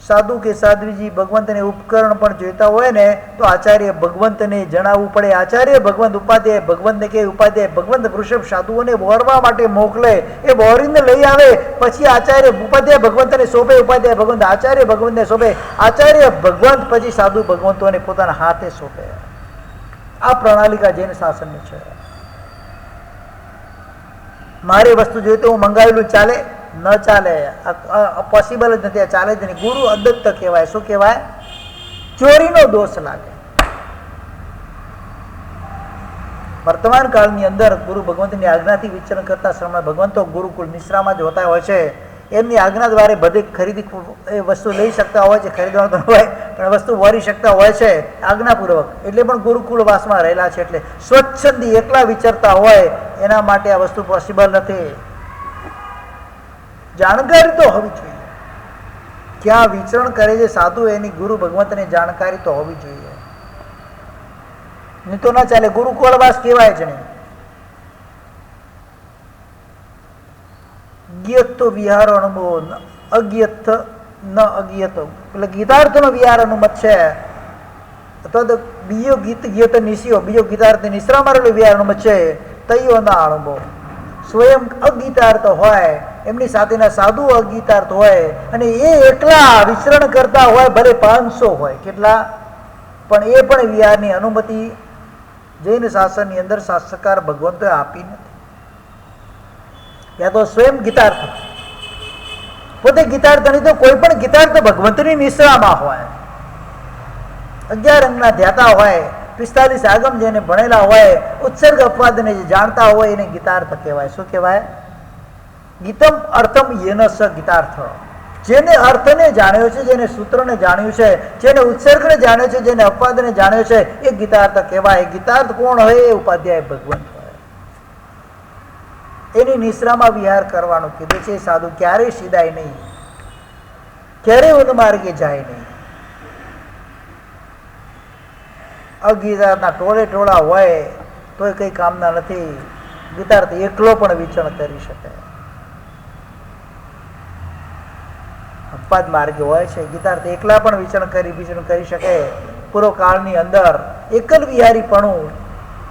સાધુ કે સાધ્વીજી ભગવંતને ઉપકરણ પણ જોઈતા હોય ને તો આચાર્ય ભગવંતને જણાવવું પડે. આચાર્ય ભગવંત ઉપાધ્યાય ભગવંતને કે ઉપાધ્યાય ભગવંત વૃષભ સાધુઓને વહોરવા માટે મોકલે. એ વહોરીને લઈ આવે પછી આચાર્ય ઉપાધ્યાય ભગવંતને સોંપે, ઉપાધ્યાય ભગવંત આચાર્ય ભગવંતને સોંપે, આચાર્ય ભગવંત પછી સાધુ ભગવંતોને પોતાના હાથે સોંપે. આ પ્રણાલિકા જૈન શાસનની છે. મારી વસ્તુ જોઈએ તો હું મંગાવેલું ચાલે? ન ચાલે. પોસિબલ જ નથી, ચાલે જ નહીં. ગુરુ અદત્ત કહેવાય. શું કહેવાય? ચોરીનો દોષ લાગે. વર્તમાન કાળની અંદર ગુરુ ભગવંતની આજ્ઞાથી વિચરણ કરતા શ્રમણ ભગવંતો ગુરુકુળ નિશ્રામાં જ હોતા હોય છે. એમની આજ્ઞા દ્વારા બધી ખરીદી એ વસ્તુ લઈ શકતા હોય છે, ખરીદવાનું હોય પણ વસ્તુ વરી શકતા હોય છે આજ્ઞાપૂર્વક. એટલે પણ ગુરુકુળ વાસમાં રહેલા છે. એટલે સ્વચ્છંદી એકલા વિચરતા હોય એના માટે આ વસ્તુ પોસિબલ નથી. જાણકારી તો હોવી જોઈએ. ક્યાં વિચરણ કરે છે સાધુ એની ગુરુ ભગવંતની જાણકારી તો હોવી જોઈએ. નહીં તો ના ચાલે. ગુરુકુળવાસ કહેવાય જ નહીં. જ્ઞત વિહાર અનુભવ, અજ્ઞત ન અજ્ઞત એટલે ગીતાર્થનો વિહાર અનુમત છે. અથવા તો બીજો ગીત નિશિયો, બીજો ગીતાર્થ નિશ્રામાં રહેલો વિહાર અનુમત છે. તૈયો ના અનુભવ. સ્વયં અગીતાર્થ હોય, એમની સાથેના સાધુ અગીતાર્થ હોય અને એ એકલા વિચરણ કરતા હોય, ભલે 500 હોય કેટલા પણ, એ પણ વિહારની અનુમતિ જૈન શાસનની અંદર શાસ્ત્રકાર ભગવંતોએ આપી નથી. યા તો સ્વયં ગીતાર્થ પોતે ગીતાર્થ નહીં તો કોઈ પણ ગીતાર્થ ભગવંતની નિશ્રામાં હોય, 11 અંગના ધ્યાતા હોય, 45 આગમ જેને ભણેલા હોય, ઉત્સર્ગ અપવાદને જે જાણતા હોય એને ગીતાર્થ કહેવાય. શું કહેવાય? ગીતમ અર્થમ યેનસ ગીતાર્થ. જેને અર્થને જાણ્યો છે, જેને સૂત્રને જાણ્યું છે, જેને ઉત્સર્ગને જાણ્યો છે, જેને અપવાદને જાણ્યો છે, એ ગીતાર્થ કહેવાય. ગીતાર્થ કોણ હોય? એ ઉપાધ્યાય ભગવંત હોય. એની નિશ્રામાં વિહાર કરવાનું કીધું છે. સાધુ ક્યારેય સીધાય નહીં, ક્યારેય ઉન્માર્ગે જાય નહીં. અગીતાર્થના ટોળે ટોળા હોય તોય કઈ કામના નથી. ગીતાર્થ એકલો પણ વિચરણ કરી શકે. અપવાદ માર્ગે હોય છે, ગીતાર્થ એકલા પણ વિચરણ કરી શકે. પૂર્વ કાળની અંદર એકલ વિહારીપણું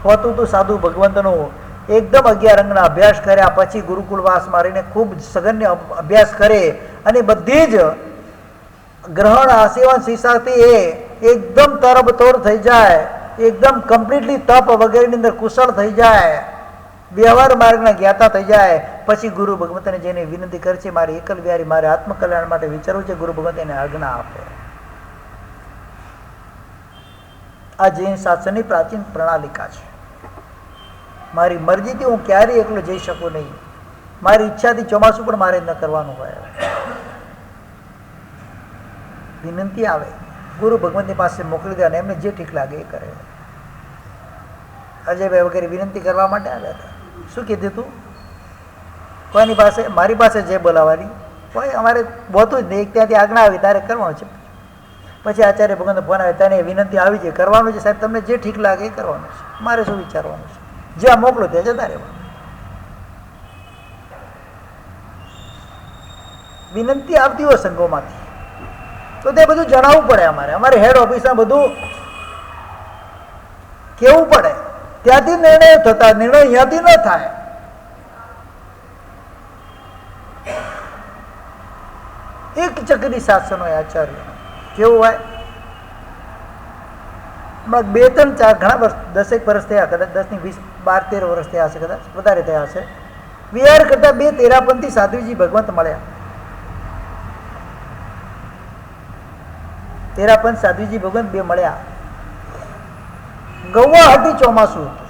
હોતું હતું સાધુ ભગવંતનું. એકદમ 11 અંગના અભ્યાસ કર્યા પછી ગુરુકુળવાસ મારીને ખૂબ સઘન્ય અભ્યાસ કરે અને બધી જ ગ્રહણ આશીર્વાદ શિક્ષાથી એ એકદમ તરબતોર થઈ જાય, એકદમ કમ્પ્લીટલી તપ વગેરેની અંદર કુશળ થઈ જાય, વ્યવહાર માર્ગના જ્ઞાતા થઈ જાય. પછી ગુરુ ભગવંતને જેને વિનંતી કરે છે, મારે એકલ વિહારી, મારે આત્મકલ્યાણ માટે વિચારવું છે, ગુરુ ભગવંત એને આજ્ઞા આપે. આ જૈન શાસ્ત્રની પ્રાચીન પ્રણાલિકા છે. મારી મરજીથી હું ક્યારેય એકલો જઈ શકું નહીં. મારી ઈચ્છાથી ચોમાસું પણ મારે ન કરવાનું હોય. વિનંતી આવે, ગુરુ ભગવંતની પાસે મોકલી દે અને એમને જે ઠીક લાગે એ કરે. અજયભાઈ વગેરે વિનંતી કરવા માટે આવ્યા હતા. શું કીધું તું? કોઈની પાસે, મારી પાસે જે બોલાવવાની કોઈ અમારે બોતું જ નહીં. ત્યાંથી આજ્ઞા આવી તારે કરવાનું છે. પછી આચાર્ય ભગવંતનો ફોન આવે, તને વિનંતી આવી છે, કરવાનું છે સાહેબ, તમને જે ઠીક લાગે એ કરવાનું છે, મારે શું વિચારવાનું છે, જ્યાં મોકલો ત્યાં જતા રહેવાનું. વિનંતી આવતી હોય સંઘોમાંથી તો તે બધું જણાવવું પડે. અમારે હેડ ઓફિસમાં બધું કેવું પડે. ત્યાંથી નિર્ણય થતા, નિર્ણય અહીંયાથી ન થાય. એક ચક્રી શાસન હોય આચાર્ય. કેવું હોય? 2-3-4 ઘણા વર્ષ, 10 વર્ષ થયા, કદાચ 10 ની 20, 12-13 વર્ષ થયા હશે, કદાચ વધારે થયા હશે. વિહાર કરતા 2 તેરાપંથી સાધુજી ભગવંત મળ્યા. તેરાપંથ સાધુજી ભગવંત 2 મળ્યા. ગૌવાહાટી ચોમાસું હતું.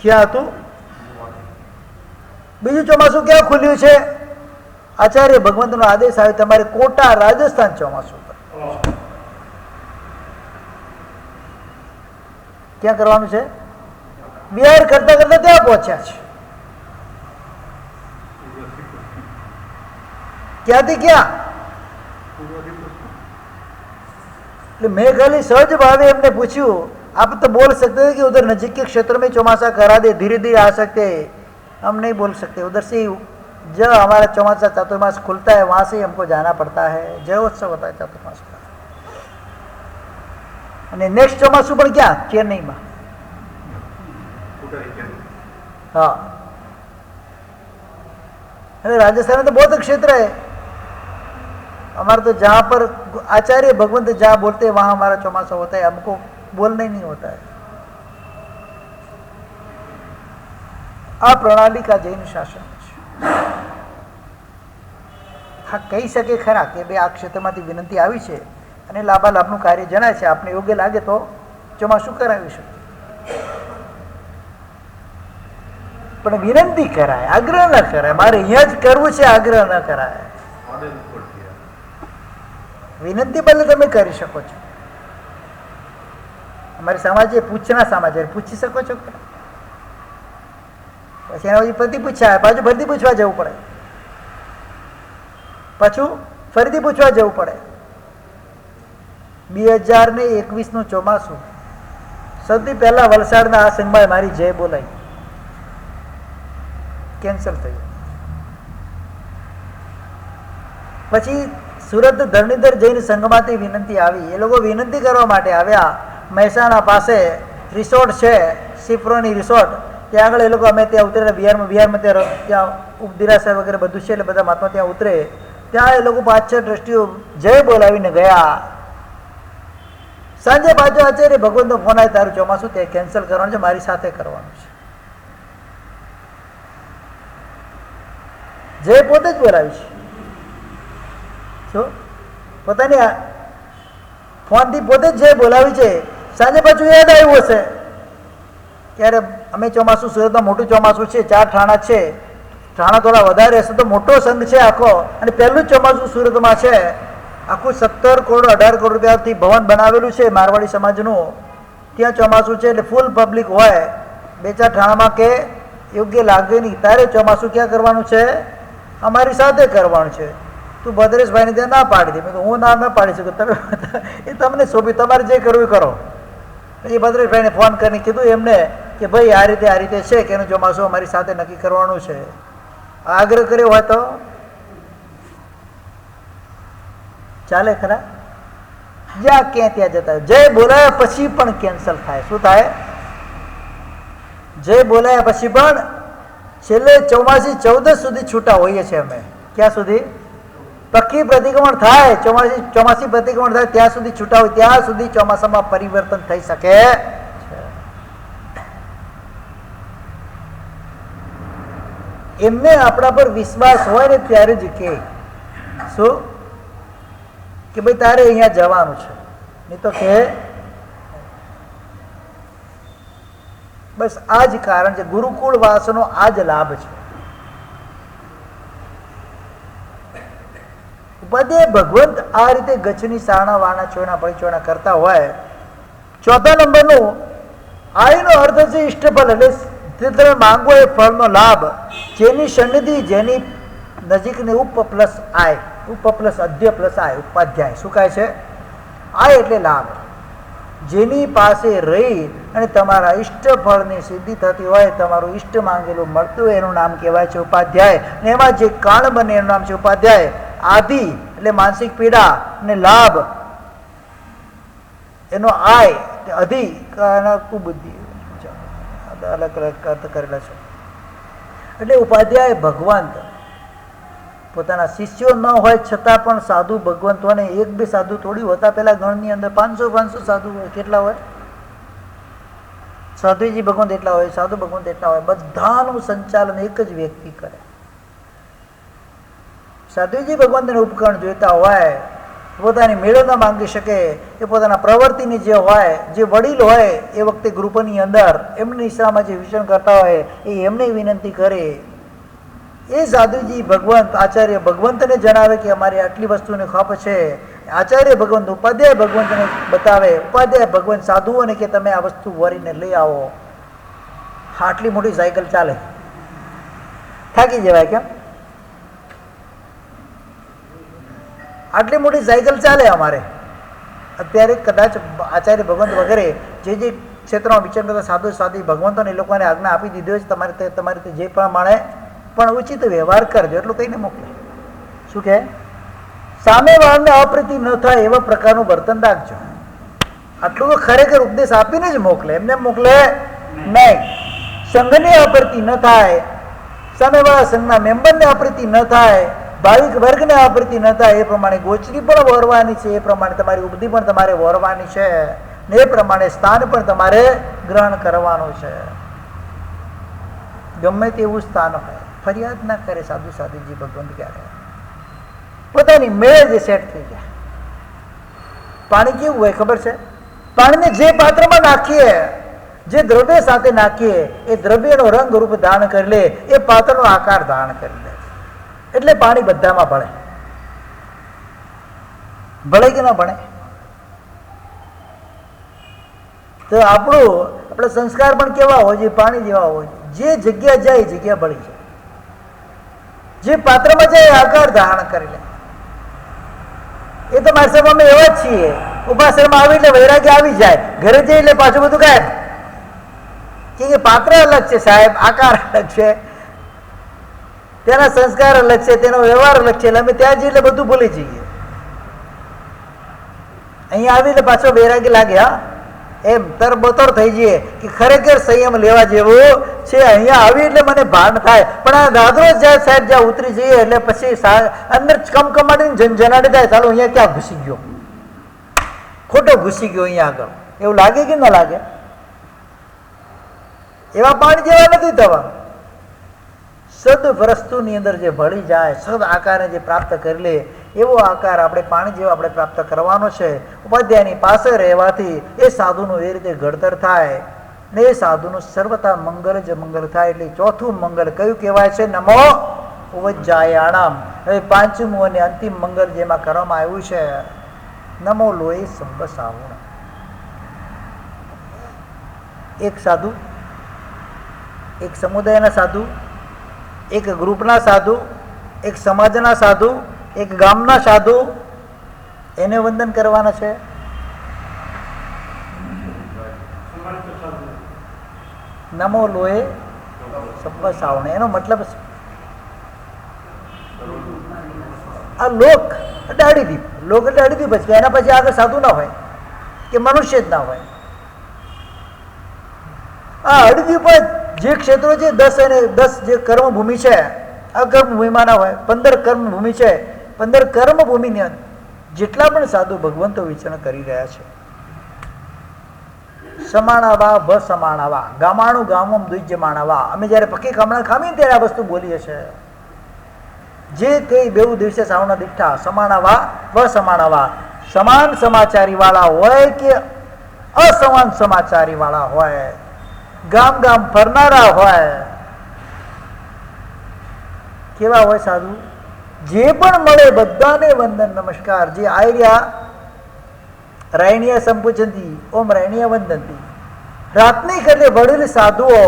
ક્યાં હતું? બીજું ચોમાસું ક્યાં ખુલ્યું છે? આચાર્ય ભગવંતનો આદેશ આવ્યો, તમારે કોટા રાજસ્થાન ચોમાસું ક્યાં કરવાનું છે? વિહાર કરતા કરતા ત્યાં પહોંચ્યા છે. ક્યાંથી ક્યાં? એટલે મેં ખાલી સહજ ભાવે એમને પૂછ્યું, आप तो बोल सकते थे कि उधर नजीक के क्षेत्र में चौमासा करा दे, धीरे धीरे आ सकते. हम नहीं बोल सकते. उधर से जब हमारा चौमासा चातुर्मास खुलता है वहाँ से हमको जाना पड़ता है. जयोत्सव होता है चातुर्मास का. અને નેક્સ્ટ ચોમાસું પણ ક્યાં? ચેન્નઈમાં. हाँ, अरे राजस्थान में तो बहुत क्षेत्र है. हमारा तो जहाँ पर आचार्य भगवंत जहाँ बोलते हैं वहाँ हमारा चौमासा होता है, हमको बोलना ही नहीं होता है. આ પ્રણાલી કા જૈન શાસન છે. હા, કહી શકે ખરા કે બે આ ક્ષેત્રમાંથી વિનંતી આવી છે અને લાભાલાભનું કાર્ય જણાય છે, આપને યોગ્ય લાગે તો ચોમાસું કરાવી શકે, પણ વિનંતી કરાય, આગ્રહ ન કરાય. મારે અહીંયા જ કરવું છે, આગ્રહ ન કરાય. વિનંતી ભલે તમે કરી શકો છો. અમારી સમાજ એ પૂછના સમાજ, પૂછી શકો છો. પછી એના પછી ફરીથી પૂછ્યા, પાછું ફરીથી પૂછવા જવું પડે, પાછું ફરીથી પૂછવા જવું પડે. 2021 ચોમાસું સૌથી પહેલા વલસાડના આ સંઘમાં મારી જય બોલાઈ, કેન્સલ થયું. પછી સુરત ધરણીધર જૈન સંઘમાંથી વિનંતી આવી. એ લોકો વિનંતી કરવા માટે આવ્યા. મહેસાણા પાસે રિસોર્ટ છે, સિફ્રોની રિસોર્ટ, ત્યાં આગળ એ લોકો, અમે ત્યાં ઉતરેલા બિહારમાં ત્યાં ઉપદિરાસર વગેરે બધું છે, એટલે બધા મહાત્મા ત્યાં ઉતરે. ત્યાં એ લોકો 5-6 ટ્રસ્ટીઓ જય બોલાવીને ગયા. સાંજે પાછો આચાર્ય ભગવંતનો ફોન આવે, તારું ચોમાસું ત્યાં કેન્સલ કરવાનું છે, મારી સાથે કરવાનું છે. જય પોતે જ બોલાવી છે. શું પોતાની ફોનથી પોતે જ જે બોલાવી છે, સાંજે પાછું યાદ આવ્યું હશે ત્યારે અમે ચોમાસું સુરતમાં મોટું ચોમાસું છે, 4 ઠાણા છે, ઠાણા થોડા વધારે હશે તો મોટો સંઘ છે આખો, અને પહેલું જ ચોમાસું સુરતમાં છે, આખું 17 કરોડ 18 કરોડ રૂપિયાથી ભવન બનાવેલું છે મારવાડી સમાજનું, ત્યાં ચોમાસું છે એટલે ફૂલ પબ્લિક હોય, 2-4 ઠાણામાં કે યોગ્ય લાગે નહીં, તારે ચોમાસું ક્યાં કરવાનું છે, અમારી સાથે કરવાનું છે. તું ભદ્રેશભાઈને ત્યાં ના પાડી દે. મેં તો હું ના પાડી શકું, તમે એ તમને શોભી, તમારે જે કરવું એ કરો. પછી ભદ્રેશભાઈને ફોન કરીને કીધું એમને કે ભાઈ આ રીતે છે કે એનું ચોમાસું અમારી સાથે નક્કી કરવાનું છે. આગ્રહ કર્યો હોય તો ચાલે ખરા? જ્યાં ક્યાં ત્યાં જતા જય બોલાયા પછી પણ કેન્સલ થાય. શું થાય? જય બોલાયા પછી પણ છેલ્લે 84 સુધી છૂટા હોઈએ છીએ અમે. ક્યાં સુધી? પક્કી પ્રતિક્રમણ થાય, ચોમાસી પ્રતિક્રમણ થાય ત્યાં સુધી છૂટા હોય, ત્યાં સુધી ચોમાસામાં પરિવર્તન થઈ શકે. એમને આપણા પર વિશ્વાસ હોય ને ત્યારે જ કે શું કે ભાઈ તારે અહીંયા જવાનું છે, નહીં તો કે બસ આ જ કારણ છે. ગુરુકુળ વાસનો આ જ લાભ છે. બધે ભગવંત આ રીતે ગચ્છની સારણા વાણા ચોના પરિચોના કરતા હોય. 4થા નંબરનું આયનો અર્થ છે ઇષ્ટફળ, એટલે તમે માંગો એ ફળનો લાભ, જેની સન્નિધિ, જેની નજીકની ઉપ પ્લસ આય, ઉપ પ્લસ અધ્ય પ્લસ આય, ઉપાધ્યાય. શું કહે છે? આય એટલે લાભ. જેની પાસે રહી અને તમારા ઇષ્ટફળની સિદ્ધિ થતી હોય, તમારું ઇષ્ટ માંગેલું મળતું હોય, એનું નામ કહેવાય છે ઉપાધ્યાય. અને એમાં જે કાણ બને એનું નામ છે ઉપાધ્યાય. આદિ એટલે માનસિક પીડા અને લાભ એનો આય, અધિ કુબુદ્ધિ, અલગ અલગ અર્થ કરેલા છે. એટલે ઉપાધ્યાય ભગવંત પોતાના શિષ્યો ન હોય છતાં પણ સાધુ ભગવંતોને 1-2 સાધુ થોડી હોતા. પેલા ગણની અંદર 500 સાધુ હોય. કેટલા હોય? સાધુજી ભગવંત એટલા હોય, સાધુ ભગવંત એટલા હોય. બધાનું સંચાલન એક જ વ્યક્તિ કરે. સાધુજી ભગવંતને ઉપકરણ જોઈતા હોય, પોતાની મેળો ન માંગી શકે, એ પોતાના પ્રવૃત્તિની જે હોય, જે વડીલ હોય એ વખતે ગ્રુપની અંદર એમની નિશામાં જે વિચરણ કરતા હોય એ એમને વિનંતી કરે. એ સાધુજી ભગવંત આચાર્ય ભગવંતને જણાવે કે અમારી આટલી વસ્તુની ખપ છે. આચાર્ય ભગવંત ઉપાધ્યાય ભગવંતને બતાવે. ઉપાધ્યાય ભગવંત સાધુઓને કે તમે આ વસ્તુ વરીને લઈ આવો. આટલી મોટી સાયકલ ચાલે, થાકી જવાય. કેમ? આટલી મોટી સાયકલ ચાલે અમારે અત્યારે. કદાચ આચાર્ય ભગવંત વગેરે જે ક્ષેત્રમાં વિચરણ કરતા સાધુ સાધુ ભગવંતોને એ લોકોને આજ્ઞા આપી દીધી હોય છે, તમારે જે પ્રમાણે પણ ઉચિત વ્યવહાર કરજો એટલું કહીને મોકલે. શું કહે? સામેવાળાને અપ્રીતિ ન થાય એવા પ્રકારનું વર્તન રાખજો. આટલું તો ખરેખર ઉપદેશ આપીને જ મોકલે, એમને મોકલે નહીં. સંઘની અપ્રીતિ ન થાય, સામેવાળા સંઘના મેમ્બરને અપ્રીતિ ન થાય, ભાવિક વર્ગને અપ્રીતિ ન થાય, એ પ્રમાણે ગોચરી પણ વરવાની છે, એ પ્રમાણે તમારી ઉપધિ પણ તમારે વરવાની છે, ને એ પ્રમાણે સ્થાન પણ તમારે ગ્રહણ કરવાનું છે. ગમે તેવું સ્થાન હોય, ફરિયાદ ના કરે સાધુ સાધુજી ભગવંત ક્યારે. પોતાની મેળે જે સેટ થઈ જાય. પાણી કેવું હોય ખબર છે? પાણીને જે પાત્રમાં નાખીએ, જે દ્રવ્ય સાથે નાખીએ, એ દ્રવ્યનો રંગ રૂપ ધારણ કરી લે, એ પાત્રનો આકાર ધારણ કરી લે. એટલે પાણી બધામાં ભળે. ભળે કે ના ભળે? તો આપણે સંસ્કાર પણ કેવા હોય છે? પાણી જેવા હોય. જે જગ્યા જાય એ જગ્યા ભળી જાય. જે પાત્રમાં જાય એ આકાર ધારણ કરી લે. એ તો મારી સાહેબ અમે એવા જ છીએ. ઉપાશ્રમમાં આવી એટલે વૈરાગ્ય આવી જાય, ઘરે જઈ એટલે પાછું બધું ગાયબ. કે પાત્ર અલગ છે સાહેબ, આકાર અલગ છે, તેના સંસ્કાર અલગ છે, તેનો વ્યવહાર અલગ છે. એટલે અમે ત્યાં જઈએ એટલે બધું ભૂલી જઈએ. અહીંયા આવી એટલે પાછો વૈરાગ્ય લાગે. હા, એમ તરબતર થઈ જઈએ કે ખરેખર સંયમ લેવા જેવું છે. અહીંયા આવી એટલે મને ભાન થાય. પણ આ દાદરો જાય સાહેબ, જ્યાં ઉતરી જઈએ એટલે પછી અંદર કમકમાટીને જનજનાટી થાય. ચાલો અહીંયા ક્યાં ઘૂસી ગયો, ખોટો ઘૂસી ગયો અહીંયા આગળ, એવું લાગે કે ન લાગે? એવા પાણી જેવા નથી થવા. સદ વસ્તુની અંદર જે ભળી જાય, સદ આકારને જે પ્રાપ્ત કરી લે, એવો આકાર આપણે પાણી જેવો આપણે પ્રાપ્ત કરવાનો છે. ઉપાધ્યાયની પાસે રહેવાથી એ સાધુનું એ રીતે ઘડતર થાય ને એ સાધુનું સર્વતા મંગલ જ મંગલ થાય. એટલે ચોથું મંગલ કયું કહેવાય છે? નમો ઉપજ્જાયાણમ. હવે પાંચમું અને અંતિમ મંગલ જેમાં કરવામાં આવ્યું છે, નમો લોહી સંબસાવણ. એક સાધુ, એક સમુદાયના સાધુ, એક ગ્રુપના સાધુ, એક સમાજના સાધુ, એક ગામના સાધુ, એને વંદન કરવાના છે. નમો લોહે સંબસાવણ એનો મતલબ આ લોક એટલે અડીદીપ. લોક એટલે અડીદીપ જ, એના પછી આગળ સાધુ ના હોય કે મનુષ્ય જ ના હોય. આ અડીદીપ જે ક્ષેત્રો છે 10 અને 10 જે કર્મભૂમિ છે, આ કર્મભૂમિમાં ના હોય. 15 કર્મભૂમિ છે. 15 કર્મભૂમિની અંદર જેટલા પણ સાધુ ભગવંતો વિચરણ કરી રહ્યા છે, સમાણાવા ભ સમાણાવા ગામાણું ગામમ દ્વિજ્યમાણાવા. અમે જયારે પક્કી કામણા ખામીને ત્યારે આ વસ્તુ બોલીએ છીએ. જે કઈ બેઉ દિવસે સાવના દીઠા સમાણાવા ભ સમાણાવા. સમાન સમાચારી વાળા હોય કે અસમાન સમાચારી વાળા હોય, ગામ ગામ ફરનારા હોય, કેવા હોય સાધુ? જે પણ મળે બધાને વંદન નમસ્કાર. જે આર્યા રાયણીયા સંપૂજંતી ઓમ રાયણીયા વંદનતી. રાતની કરલે વડીલ સાધુઓ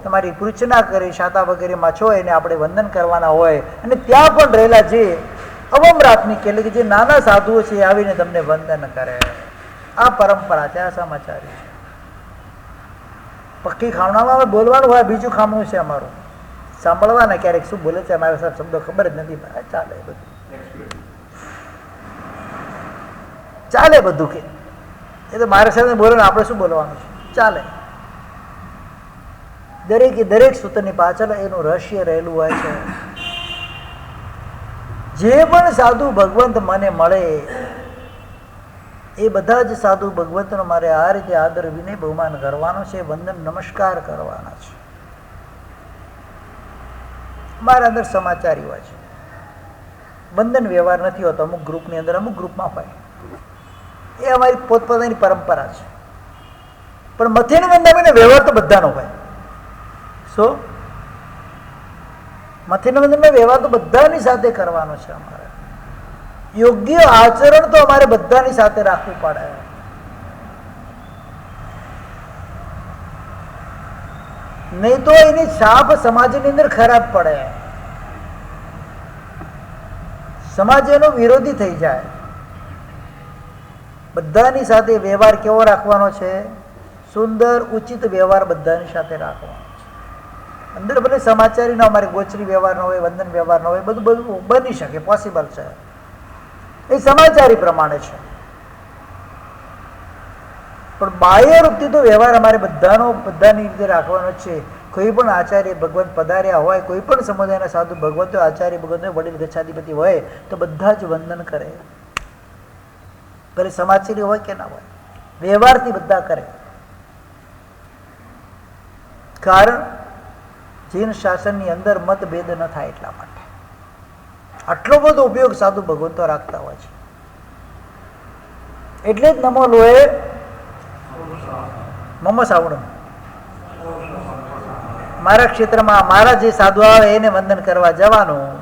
તમારી પૃચ્છના કરી શાતા વગેરેમાં છો, એને આપણે વંદન કરવાના હોય. અને ત્યાં પણ રહેલા જે અવમ રાતની એટલે કે જે નાના સાધુઓ છે આવીને તમને વંદન કરે. આ પરંપરા છે, આ સમાચારી છે. પક્કી ખાવણામાં બોલવાનું હોય, બીજું ખામણું છે અમારું. સાંભળવાના ક્યારેક શું બોલે છે અમારા સાહેબ શબ્દો ખબર જ નથી. ચાલે બધું, ચાલે બધું. કે એ તો મારા સાથે બોલે ને આપણે શું બોલવાનું છે? ચાલે. દરેકે દરેક સૂત્રની પાછળ એનું રહસ્ય રહેલું હોય છે. જે પણ સાધુ ભગવંત મને મળે એ બધા જ સાધુ ભગવંતનો મારે આ રીતે આદર વિનય બહુમાન કરવાનો છે, વંદન નમસ્કાર કરવાના છે. મારા અંદર સમાચારી હોય છે. વંદન વ્યવહાર નથી હોતો. અમુક ગ્રુપની અંદર, અમુક ગ્રુપમાં હોય. એ અમારી પોતપોતાની પરંપરા છે. પણ મથેને વંદાવીને વ્યવહાર તો બધાનો હોય. શું? મથેને વંદનમાં વ્યવહાર તો બધાની સાથે કરવાનો છે. અમારે યોગ્ય આચરણ તો અમારે બધાની સાથે રાખવું પડે. નહીં તો એની છાપ સમાજની અંદર ખરાબ પડે. સમાજ એનો વિરોધી થઈ જાય. બધાની સાથે વ્યવહાર કેવો રાખવાનો છે? સુંદર ઉચિત વ્યવહાર બધાની સાથે રાખવાનો છે. અંદર ભલે સમાચારી ના, અમારે ગોચરી વ્યવહાર ન હોય, વંદન વ્યવહાર ન હોય, બધું બધું બની શકે, પોસિબલ છે. એ સમાચારી પ્રમાણે છે. પણ બાહ્ય રૂપથી તો વ્યવહાર અમારે બધાની રીતે રાખવાનો છે. કોઈ પણ આચાર્ય ભગવંત પધાર્યા હોય, કોઈ પણ સમુદાયના સાધુ ભગવંતો આચાર્ય ભગવંતો વડીલ ગચ્છાધિપતિ હોય તો બધા જ વંદન કરે. ભલે સમાચારી હોય કે ના હોય, વ્યવહારથી બધા કરે. કારણ જૈન શાસનની અંદર મતભેદ ન થાય એટલા માટે આટલો બધો ઉપયોગ સાધુ ભગવંતો રાખતા હોય છે. એટલે જ નમો લોહે મમ સાવણ. મારા ક્ષેત્રમાં મારા જે સાધુ આવે એને વંદન કરવા જવાનું.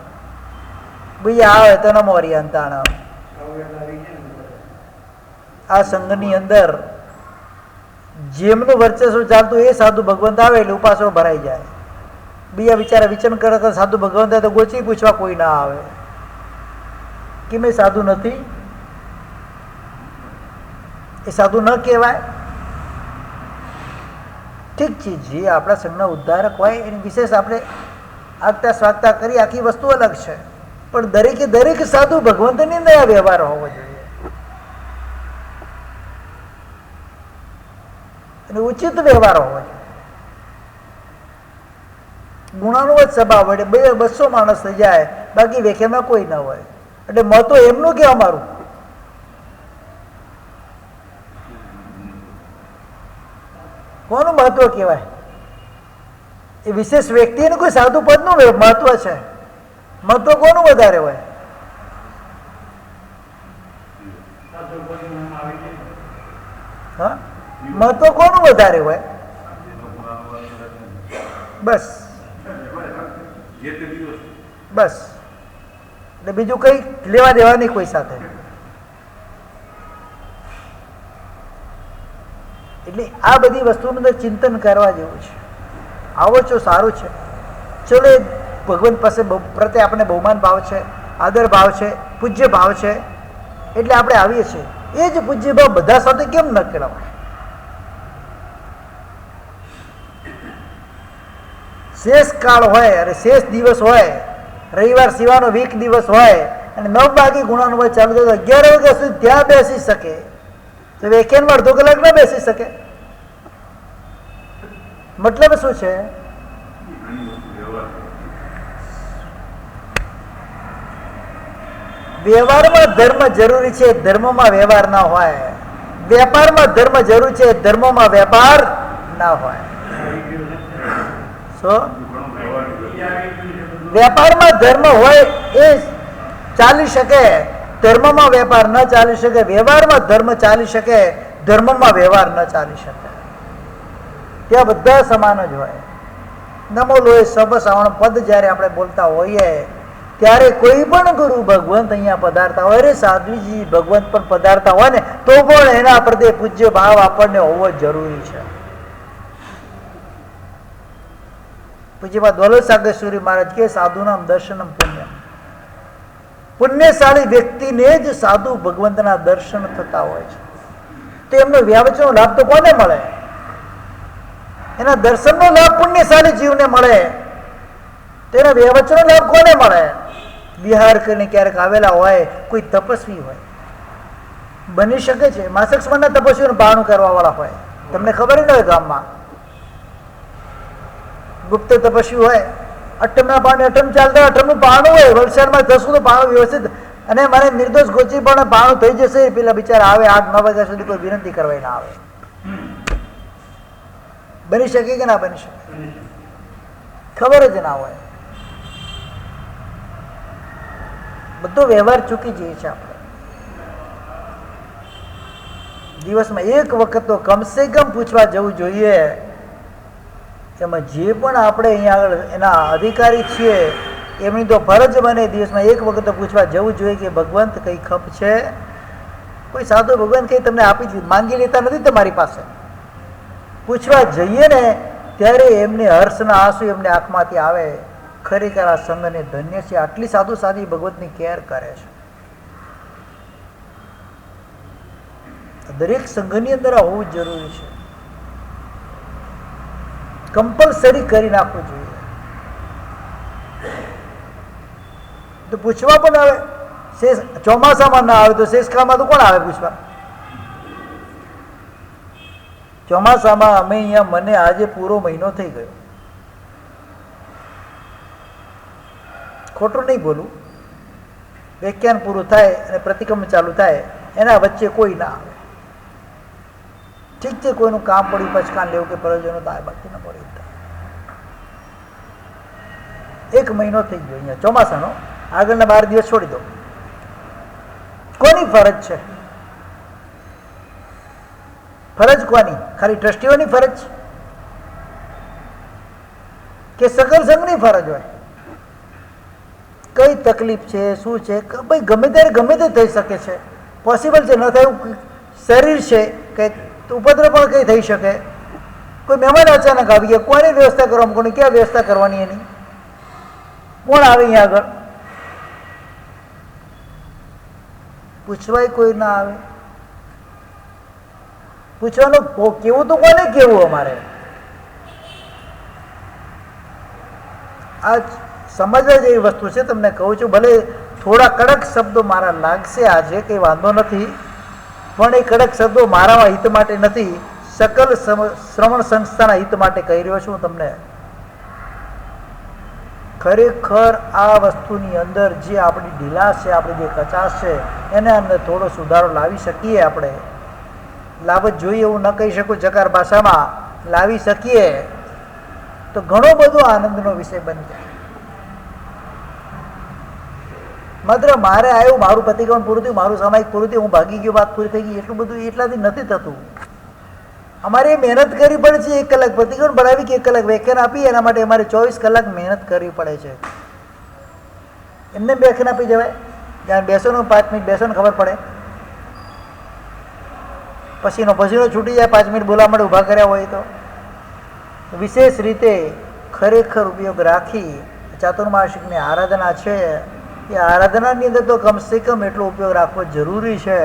બીજા આવે તો નમો હરિયંતાણ. આ સંઘની અંદર જેમનું વર્ચસ્વ ચાલતું એ સાધુ ભગવંત આવે એટલે ઉપાસો ભરાઈ જાય. બીજા બિચારા વિચરણ કરતા સાધુ ભગવંત તો ગોચી પૂછવા કોઈ ના આવે કે મેં સાધુ નથી, એ સાધુ ન કહેવાય. ઠીક છે, જે આપણા સંઘના ઉદ્ધારક હોય એની વિશેષ આપણે આગતા સ્વાગતા કરી, આખી વસ્તુ અલગ છે. પણ દરેકે દરેક સાધુ ભગવંતની અંદર આ વ્યવહાર હોવો જોઈએ અને ઉચિત વ્યવહાર હોવો જોઈએ. ગુણાનુવત સભા વડે 200 માણસ થઈ જાય, બાકી વેખેમાં કોઈ ના હોય. એટલે મહત્વ એમનું કે અમારું? કોનું મહત્વ કહેવાય? એ વિશેષ વ્યક્તિનું કોઈ સાધુ પદનું મહત્વ છે. મહત્વ કોનું વધારે હોય? હા, મહત્વ કોનું વધારે હોય? બસ બસ, એટલે બીજું કઈ લેવા દેવા નહીં કોઈ સાથે. એટલે આ બધી વસ્તુનું અંદર ચિંતન કરવા જેવું છે. આવો છો સારું છે. ચલો, એ ભગવાન પાસે પ્રત્યે આપણે બહુમાન ભાવ છે, આદર ભાવ છે, પૂજ્ય ભાવ છે, એટલે આપણે આવીએ છીએ. એ જ પૂજ્ય ભાવ બધા સાથે કેમ ન કેળવાય? શેષ કાળ હોય અને શેષ દિવસ હોય, રવિવાર સિવાયનો વીક દિવસ હોય અને 9 વાગે ગુણાનુભવ ચાલુ થાય 11 વાગ્યા સુધી ત્યાં બેસી શકે, તો વેકેન્ડમાં અડધો કલાક ના બેસી શકે. મતલબ શું છે? વ્યવહારમાં ધર્મ જરૂરી છે, ધર્મમાં વ્યવહાર ના હોય. વેપારમાં ધર્મ જરૂરી છે, ધર્મમાં વેપાર ના હોય. વેપારમાં ધર્મ હોય એ ચાલી શકે, ધર્મમાં વેપાર ન ચાલી શકે. વ્યવહારમાં ધર્મ ચાલી શકે, ધર્મમાં વ્યવહાર ન ચાલી શકે. ત્યાં બધા સમાન જ હોય. નમો લોહી સબ શ્રાવણ પદ જ્યારે આપણે બોલતા હોઈએ ત્યારે કોઈ પણ ગુરુ ભગવંત અહીંયા પધારતા હોય, રે સાધ્વીજી ભગવંત પણ પધારતા હોય ને, તો પણ એના પ્રત્યે પૂજ્ય ભાવ આપણને હોવો જરૂરી છે. પૂજ્યપાદ દોલત સાગર સૂરી મહારાજ કે સાધુનામ દર્શનમ પુણ્યમ. પુણ્યશાળી વ્યક્તિને જ સાધુ ભગવંતના દર્શન થતા હોય છે. તો એમનો વ્યાવચનો લાભ તો કોને મળે? એના દર્શનનો લાભ પુણ્યશાળી જીવને મળે. તેના વ્યાવચનો લાભ કોને મળે? બિહાર કરીને ક્યારેક આવેલા હોય, કોઈ તપસ્વી હોય, બની શકે છે માસક સ્મરના તપસ્વીઓનું બહાનું કરવા વાળા હોય. તમને ખબર ન હોય, ગામમાં ગુપ્ત તપસ્વી હોય, અઠમના પાણી અઠમ ચાલતા અઠમનું પાણું હોય, વલસાડમાં 10 તો પાણું વ્યવસ્થિત, અને મને નિર્દોષ ગોચી પણ પાણું થઈ જશે. પેલા બિચારા આવે 8-9 વાગ્યા સુધી કોઈ વિનંતી કરવા ના આવે. બની શકે કે ના બની શકે? ખબર જ ના હોય. બધો વ્યવહાર ચૂકી જઈએ છે આપણે. દિવસમાં એક વખત તો કમસે કમ પૂછવા જવું જોઈએ. એમાં જે પણ આપણે અહીંયા આગળ એના અધિકારી છીએ એમની તો ફરજ બને દિવસમાં એક વખત તો પૂછવા જવું જોઈએ કે ભગવંત કઈ ખપ છે? કોઈ સાધુ ભગવાન કઈ તમને આપી દીધી, માંગી લેતા નથી તમારી પાસે. પૂછવા જઈએ ને ત્યારે એમને હર્ષના આંસુ એમને આંખમાંથી આવે. ખરેખર આ સંઘને ધન્ય છે, આટલી સાધુ સાધી ભગવતની કેર કરે છે. દરેક સંઘની અંદર આ હોવું જરૂરી છે. કમ્પલસરી કરી નાખવું જોઈએ. તો પૂછવા પણ આવે. ચોમાસામાં ના આવે તો શેષકાળમાં તો કોણ આવે પૂછવા? ચોમાસામાં અમે અહીંયા, મને આજે પૂરો મહિનો થઈ ગયો, ખોટું નહીં બોલું, વ્યાખ્યાન પૂરું થાય અને પ્રતિક્રમણ ચાલુ થાય એના વચ્ચે કોઈ ના આવે. ઠીક છે, કોઈનું કામ પડ્યું, પચકાન લેવું કે પ્રયોજનો થાય, બાકી ન પડે. 1 મહિનો થઈ ગયો અહીંયા ચોમાસાનો, આગળના 12 દિવસ છોડી દો. કોની ફરજ છે? ફરજ કોની? ખાલી ટ્રસ્ટીઓની ફરજ કે સકલ સંઘની ફરજ હોય? કઈ તકલીફ છે, શું છે? ભાઈ ગમે ત્યારે ગમે તે થઈ શકે છે, પોસિબલ છે. ન થયું શરીર છે, કંઈક ઉપદ્રવ પણ કંઈ થઈ શકે. કોઈ મહેમાન અચાનક આવી ગયા, કોની વ્યવસ્થા કરવા, કોની ક્યાં વ્યવસ્થા કરવાની એની? કોણ આવે અહીંયા આગળ? પૂછવાય કોઈ ના આવે. પૂછવાનું કેવું તો કોને કેવું? અમારે આ સમજવા જેવી વસ્તુ છે. તમને કહું છું, ભલે થોડા કડક શબ્દો મારા લાગશે આજે, કંઈ વાંધો નથી, પણ એ કડક શબ્દો મારા હિત માટે નથી, સકલ શ્રવણ સંસ્થાના હિત માટે કહી રહ્યો છું તમને. ખરેખર આ વસ્તુની અંદર જે આપણી ઢીલાશ છે, આપણી જે કચાશ છે, એના અંદર થોડો સુધારો લાવી શકીએ. આપણે લાભ જ જોઈએ એવું ન કહી શકું, જકાર ભાષામાં લાવી શકીએ તો ઘણો બધો આનંદનો વિષય બની જાય. માત્ર મારે આવ્યું, મારું પ્રતિક્રમણ પૂરું થયું, મારું સામાયિક પૂરું થયું, હું ભાગી ગયો, વાત પૂરી થઈ ગઈ, એટલું બધું એટલાથી નથી થતું. અમારે મહેનત કરવી પડે છે. 1 કલાક પ્રતિક્રમણ બનાવી કે 1 કલાક વ્યાખ્યાન આપી, એના માટે અમારે 24 કલાક મહેનત કરવી પડે છે. એમને વ્યાખ્યાન આપી જવાય? જ્યાં બેસોનું 5 મિનિટ બેસો ને ખબર પડે, પછીનો છૂટી જાય, 5 મિનિટ બોલવા માટે ઊભા કર્યા હોય તો. વિશેષ રીતે ખરેખર ઉપયોગ રાખી ચાતુર્માસિકની આરાધના છે, એ આરાધનાની અંદર તો કમસે કમ એટલો ઉપયોગ રાખવો જરૂરી છે.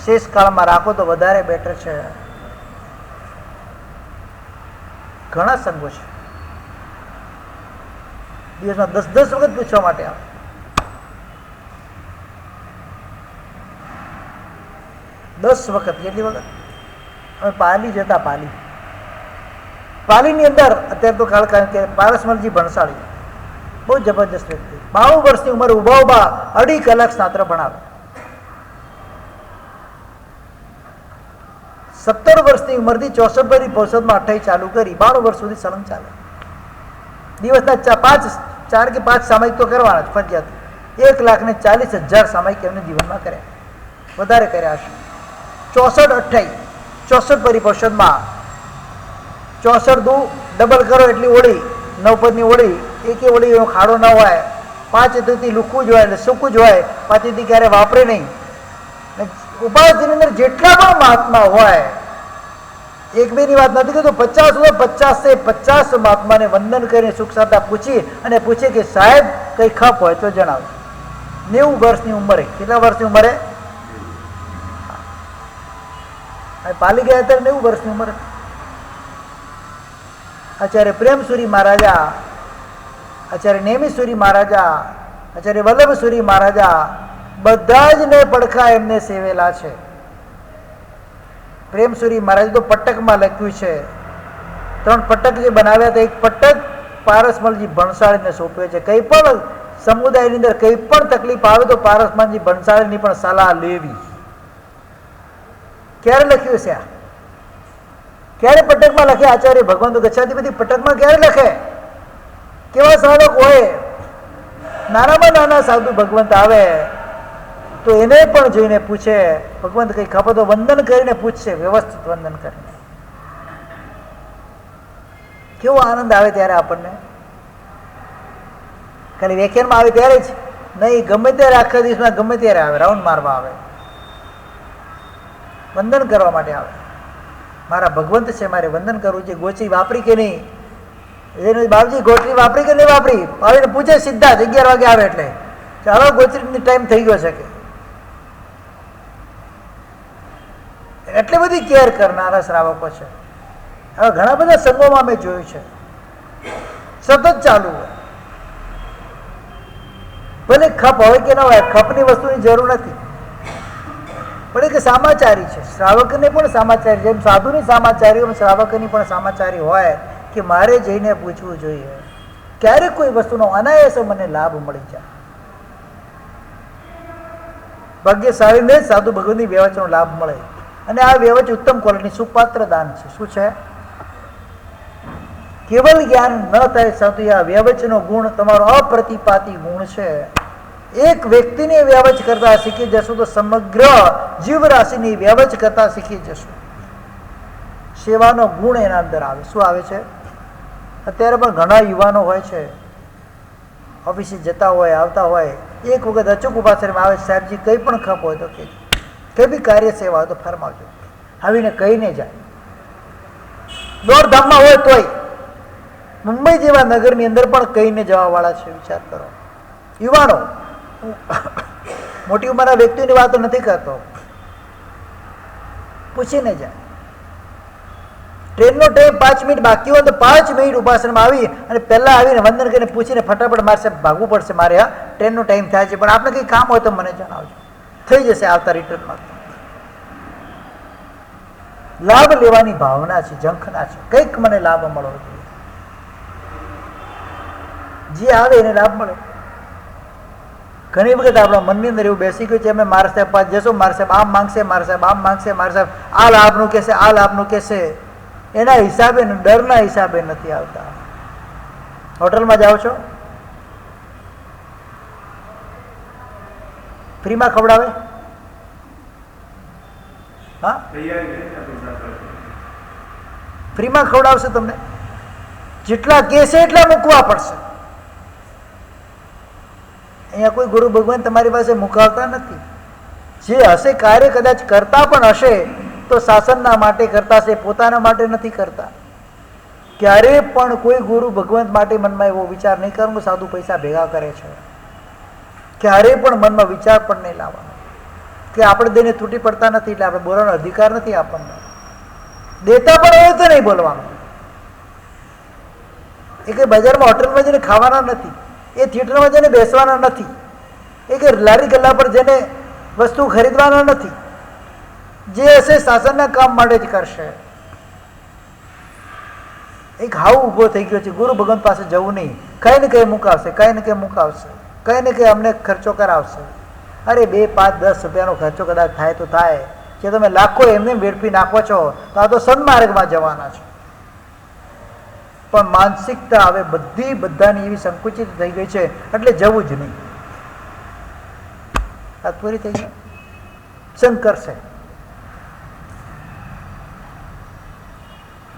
શેષ કાળમાં રાખો તો વધારે બેટર છે. ઘણા સંઘો છે, દિવસમાં 10-10 વખત પૂછવા માટે આવે. દસ વખત. કેટલી વખત? અમે પાલી જતા, પાલીની અંદર અત્યારે તો કાલ કે પારસમલજી ભણસાળી બહુ જબરજસ્ત વ્યક્તિ, 92 વર્ષની ઉંમરે ઊભા 2.5 કલાક શાસ્ત્ર ભણાવે. 17 વર્ષની ઉંમરથી 64 પરિષદમાં 28 ચાલુ કરી 92 વર્ષ સુધી સળંગ ચાલે. દિવસના 4 કે 5 સામાયિક તો કરવાના જ ફરજિયાત. 1,40,000 સામાયિક એમને જીવનમાં કર્યા, વધારે કર્યા હશે. 64 પરિપોષદમાં 64 દુ ડબલ કરો એટલી ઓળી, 9 પદની ઓળી, એકે ઓળી એનો ખાડો ન હોય, 5 તિથિ લુકવું જ હોય એટલે સૂકું જ હોય, 5 તિથિ ક્યારે વાપરે નહીં. ઉપાસની અંદર જેટલા પણ મહાત્મા હોય, 1-2ની વાત નથી કહેતો, 50 મહાત્માને વંદન કરીને સુખ શાંતા પૂછી અને પૂછે કે સાહેબ કઈ ખપ હોય તો જણાવો. 90 વર્ષની ઉંમરે. કેટલા વર્ષની ઉંમરે? પાલી ગયા ત્યારે 90 વર્ષની ઉંમરે. આચાર્ય પ્રેમસુરી મહારાજા, આચાર્ય નેમિસુરી મહારાજા, આચાર્ય વલ્લભસુરી મહારાજા બધા જ ને પડખા એમને સેવેલા છે. પ્રેમસુરી મહારાજ તો પટકમાં લખ્યું છે, 3 પટક જે બનાવ્યા હતા, એક પટક પારસમલજી ભણસાળીને સોંપ્યો છે. કંઈ પણ સમુદાયની અંદર કંઈ પણ તકલીફ આવે તો પારસમલજી ભણસાળીની પણ સલાહ લેવી. ક્યારે લખ્યું છે આ? ક્યારે પટકમાં લખે? આચાર્ય ભગવાન ગચ્છાધિપતિ પટકમાં ક્યારે લખે? કેવા સાધક હોય? નાનામાં નાના સાધુ ભગવંત આવે તો એને પણ જોઈને પૂછે, ભગવંત કઈ ખબર તો વંદન કરીને પૂછશે, વ્યવસ્થિત વંદન કરીને. કેવો આનંદ આવે ત્યારે આપણને. ખાલી વ્યાખ્યાનમાં આવે ત્યારે જ નહીં, ગમે ત્યારે આખા દિવસમાં ગમે ત્યારે આવે, રાઉન્ડ મારવા આવે, વંદન કરવા માટે આવે. મારા ભગવંત છે, મારે વંદન કરવું છે. ગોચરી વાપરી કે નહીં? એને બાપજી ગોચરી વાપરી કે નહીં વાપરી? આવીને પૂછે સીધા જ 11 વાગે આવે એટલે ચાલો ગોચરીની ટાઈમ થઈ ગયો છે કે. એટલી બધી કેર કરનારા શ્રાવકો છે. હવે ઘણા બધા સંઘોમાં મેં જોયું છે, સતત ચાલુ હોય. ભલે ખપ હોય કે ના હોય, ખપની વસ્તુની જરૂર નથી, પણ કે સામાચારી છે. શ્રાવકને પણ સામાચારી, જેમ સાધુની સામાચારી એમ શ્રાવકની પણ સામાચારી હોય કે મારે જઈને પૂછવું જોઈએ. ક્યારેક કોઈ વસ્તુનો અનાયાસ મને લાભ મળી જાય. ભાગ્યશાળીને જ સાધુ ભગવતની વ્યવચનો લાભ મળે. અને આ વ્યવચ ઉત્તમ ક્વોલિટી સુપાત્ર દાન છે. શું છે? કેવલ જ્ઞાન ન થાય સાધુ, આ વ્યવચનો ગુણ તમારો અપ્રતિપાતી ગુણ છે. એક વ્યક્તિને વ્યવચ કરતા શીખી જશું તો સમગ્ર જીવરાશિની વ્યવચ કરતા શીખી જશું. સેવાનો ગુણ એના અંદર આવે. શું આવે છે? અત્યારે પણ ઘણા યુવાનો હોય છે, ઓફિસે જતા હોય, આવતા હોય, એક વખત અચૂક ઉપાસનમાં આવે, સાહેબજી કંઈ પણ ખપ હોય તો કે, કંઈ બી કાર્ય સેવા હોય તો ફરમાવજો, આવીને કહીને જાય. દોડધામમાં હોય તોય મુંબઈ જેવા નગરની અંદર પણ કહીને જવાવાળા છે. વિચાર કરો યુવાનો. મોટી ઉંમરના વ્યક્તિઓની વાતો નથી કરતો, પૂછીને જાય. ટ્રેનનો ટાઈમ 5 મિનિટ બાકી હોય તો 5 મિનિટ ઉપાસનામાં આવી અને પહેલાં આવીને વંદન કરીને પૂછીને ફટાફટ મારે સાહેબ ભાગવું પડશે, મારે હા ટ્રેનનો ટાઈમ થાય છે, પણ આપણે કંઈ કામ હોય તો મને જણાવજો, થઈ જશે આવતા રિટર્નમાં. લાભ લેવાની ભાવના છે, ઝંખના છે, કંઈક મને લાભ મળવો જોઈએ. જે આવે એને લાભ મળે. ઘણી વખત આપણા મનની અંદર એવું બેસી ગયું છે, અમે મારા સાહેબ પાસે જશો, મારા સાહેબ આમ માંગશે, મારા સાહેબ આમ માંગશે, મારા સાહેબ આ લાભનું કહેશે, આ લાભનું કહેશે. એના હિસાબે, ડરના હિસાબે નથી આવતા. હોટલમાં જાઓ છો, ફ્રીમાં ખવડાવે? હા, ફ્રીમાં ખવડાવશે તમને. જેટલા કહેશે એટલા મૂકવા પડશે. અહીંયા કોઈ ગુરુ ભગવાન તમારી પાસે મુકાવતા નથી. જે હશે કાર્ય કદાચ કરતા પણ હશે તો શાસનના માટે કરતા છે, પોતાના માટે નથી કરતા. ક્યારે પણ કોઈ ગુરુ ભગવંત માટે મનમાં એવો વિચાર નહીં કરવાનો સાધુ પૈસા ભેગા કરે છે. ક્યારે પણ મનમાં વિચાર પણ નહીં લાવવાનો કે આપણે દેને તૂટી પડતા નથી એટલે આપણે બોલવાનો અધિકાર નથી આપણને. દેતા પણ હોય તો નહીં બોલવાનું. એ કંઈ બજારમાં હોટલમાં જઈને ખાવાના નથી, એ થિયેટરમાં જઈને બેસવાના નથી, એ કંઈ લારી ગલ્લા પર જઈને વસ્તુ ખરીદવાના નથી. જે હશે શાસનના કામ માટે જ કરશે. એક હાવ ઊભો થઈ ગયો છે, ગુરુ ભગવાન પાસે જવું નહીં, કંઈ ને કંઈ મુકાવશે, કંઈ ને કંઈ મુકાવશે, કંઈ ને કંઈ અમને ખર્ચો કરાવશે. અરે 2, 5, 10 રૂપિયાનો ખર્ચો કદાચ થાય તો થાય, જે તમે લાખો એમને વેડફી નાખો છો તો આ તો સન્માર્ગમાં જવાના છે. પણ માનસિકતા હવે બધાની એવી સંકુચિત થઈ ગઈ છે એટલે જવું જ નહીં. વાત પૂરી થઈ ગઈ. શંકર છે.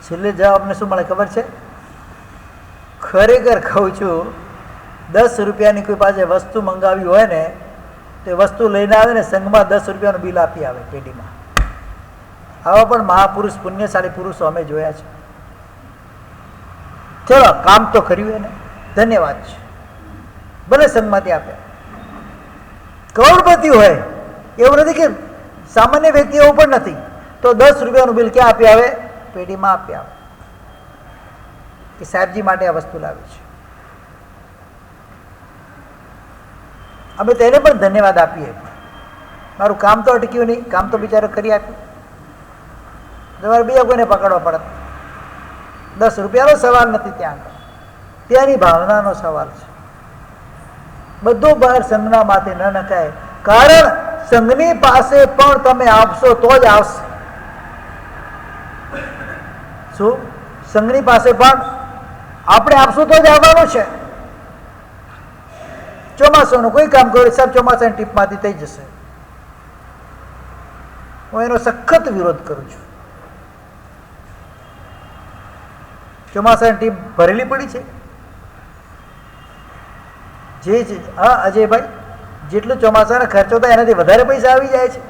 છેલ્લે જવાબને શું મળે ખબર છે? ખરેખર કહું છું, 10 રૂપિયાની કોઈ પાસે વસ્તુ મંગાવી હોય ને તે વસ્તુ લઈને આવે ને સંઘમાં 10 રૂપિયાનું બિલ આપી આવે પેઢીમાં. આવા પણ મહાપુરુષ પુણ્યશાળી પુરુષો અમે જોયા છે. ચલો, કામ તો કર્યું એને ધન્યવાદ છે, ભલે સંઘમાંથી આપે. કરોડપતિ હોય એવું નથી કે સામાન્ય વ્યક્તિ એવું પણ નથી તો 10 રૂપિયાનું બિલ ક્યાં આપી આવે? પેઢીમાં આપી આવે કે સાહેબજી માટે આ વસ્તુ લાવી છે. અમે તેને પણ ધન્યવાદ આપીએ. મારું કામ તો અટક્યું નહીં, કામ તો બિચારો કરી આપ્યું. તમારે બીજા કોઈને પકડવા પડે. 10 રૂપિયાનો સવાલ નથી, ત્યાંની ભાવનાનો સવાલ છે. બધું બહાર સંઘના માથે ન નખાય, કારણ સંઘની પાસે પણ તમે આપશો તો જ આવશે. શું? સંઘની પાસે પણ આપણે આપશું તો જ આવવાનું છે. ચોમાસાનું કોઈ કામ કરો, સાહેબ ચોમાસાની ટીપમાંથી થઈ જશે. હું એનો સખત વિરોધ કરું છું. ચોમાસાની ટીપ ભરેલી પડી છે. જે હા અજયભાઈ, જેટલું ચોમાસાનો ખર્ચો થાય એનાથી વધારે પૈસા આવી જાય છે.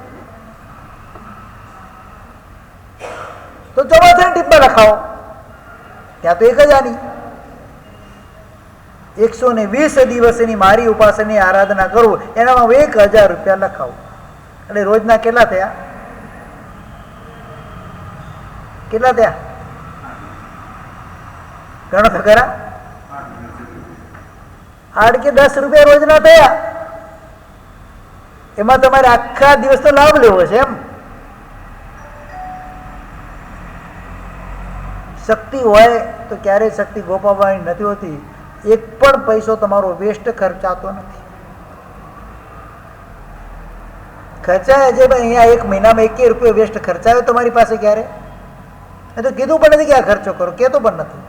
તો ચોમાસાની ટીપમાં લખાવો, ત્યાં તો 1000ની 120 દિવસની મારી ઉપાસનાની આરાધના કરું એનામાં 1000 રૂપિયા લખાવું. એટલે રોજના કેટલા થયા? કેટલા થયા? ગણો તો ખરા. 8 કે 10 રૂપિયા રોજના થયા. એમાં તમારે આખા દિવસનો લાભ લેવો છે એમ. શક્તિ હોય તો ક્યારેય શક્તિ ગોપાવવાની નથી હોતી. એક પણ પૈસો તમારો વેસ્ટ ખર્ચાતો નથી. ખર્ચાય છે ભાઈ, અહીંયા 1 મહિનામાં 1 રૂપિયો વેસ્ટ ખર્ચાયો તમારી પાસે ક્યારે? એ તો કીધું પણ નથી કે આ ખર્ચો કરો, કહેતો પણ નથી.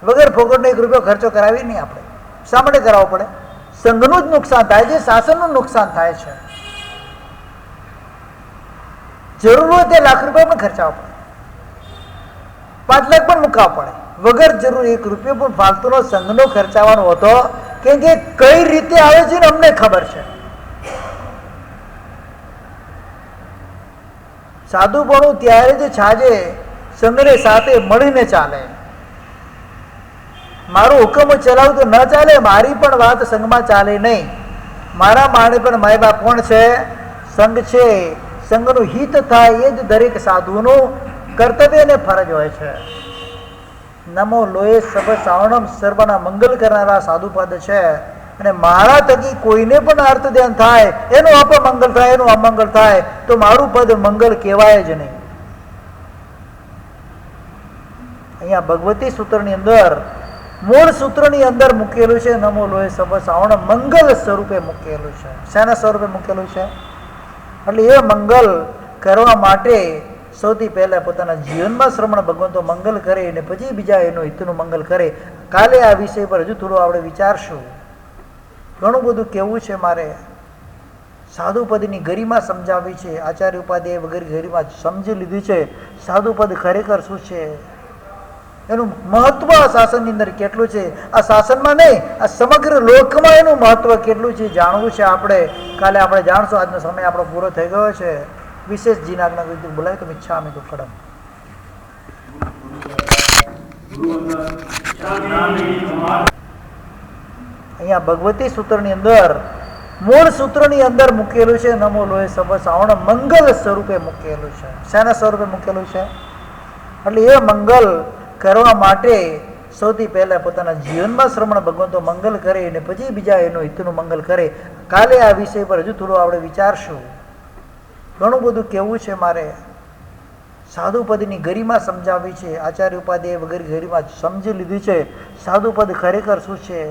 વગર ફોકટનો 1 રૂપિયો ખર્ચો કરાવી નહીં. આપણે શા માટે કરાવવો પડે? સંઘનું જ નુકસાન થાય છે, શાસનનું નુકસાન થાય છે. જરૂર હોય તે લાખ રૂપિયા પણ ખર્ચાવવા પડે, 5 લાખ પણ મુકાવવા પડે. વગર જરૂર 1 રૂપિયો પણ ફાલતુનો સંઘનો ખર્ચાવાનો હતો. કેમ કે કઈ રીતે આવે છે ને અમને ખબર છે. સાધુપણું ત્યારે જ છાજે સંઘને સાથે મળીને ચાલે. મારો હુકમ ચલાવું તો ન ચાલે, મારી પણ વાત સંઘમાં ચાલે નહીં. મારા માણે પણ માય બાપ કોણ છે? સંઘ છે. સંઘનું હિત થાય એ જ દરેક સાધુનું કર્તવ્ય અને ફરજ હોય છે. નમો લોહે સબ સાવણમ સર્વના મંગલ કરનારા સાધુપદ છે. અને મારા થકી કોઈને પણ અર્થ ધ્યાન થાય, એનું અપમંગલ થાય, એનું અમંગલ થાય તો મારું પદ મંગલ કહેવાય જ નહીં. અહીંયા ભગવતી સૂત્રની અંદર, મૂળ સૂત્રની અંદર મૂકેલું છે નમો લોહે સબ સાવણ, મંગલ સ્વરૂપે મૂકેલું છે. શાના સ્વરૂપે મૂકેલું છે? એટલે એ મંગલ કરવા માટે સૌથી પહેલા પોતાના જીવનમાં શ્રમણ ભગવંતો મંગલ કરે અને પછી બીજા એનું હિતનું મંગલ કરે. કાલે આ વિષય પર હજુ થોડું આપણે વિચારશું. ઘણું બધું કહેવું છે મારે. સાધુપદની ગરિમા સમજાવી છે. આચાર્ય ઉપાધ્યાય વગેરે ગરિમા સમજી લીધી છે. સાધુપદ ખરેખર શું છે, એનું મહત્વ આ શાસનની અંદર કેટલું છે, આ શાસનમાં નહીં આ સમગ્ર લોકમાં એનું મહત્વ કેટલું છે જાણવું છે આપણે. કાલે આપણે જાણશું. આજનો સમય આપણો પૂરો થઈ ગયો છે. વિશેષ જીનાજ્ઞા વિદ્યુત બોલાય તો ઈચ્છા અમે તો કડમ. અહીંયા ભગવતી સૂત્રની અંદર મૂળ સૂત્રની અંદર મૂકેલું છે નમો લોહે સબ શ્રાવણ મંગલ સ્વરૂપે મૂકેલું છે. શેના સ્વરૂપે મૂકેલું છે? એટલે એ મંગલ કરવા માટે સૌથી પહેલા પોતાના જીવનમાં શ્રમણ ભગવંતો મંગલ કરે અને પછી બીજા એનું હિતનું મંગલ કરે. કાલે આ વિષય પર હજુ થોડું આપણે વિચારશું. ઘણું બધું કહેવું છે મારે. સાધુપદની ગરિમા સમજાવી છે. આચાર્ય ઉપાધ્યાય વગેરે ગરિમા સમજી લીધી છે. સાધુપદ ખરેખર શું છે,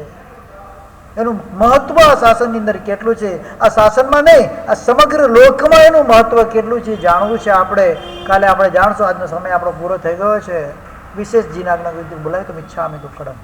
એનું મહત્વ આ શાસનની અંદર કેટલું છે, આ શાસનમાં નહીં આ સમગ્ર લોકમાં એનું મહત્વ કેટલું છે જાણવું છે આપણે. કાલે આપણે જાણશું. આજનો સમય આપણો પૂરો થઈ ગયો છે. વિશેષ જીનાજ્ઞા વિદ્યુત બોલાય તો ઈચ્છા અમે તો કડમ.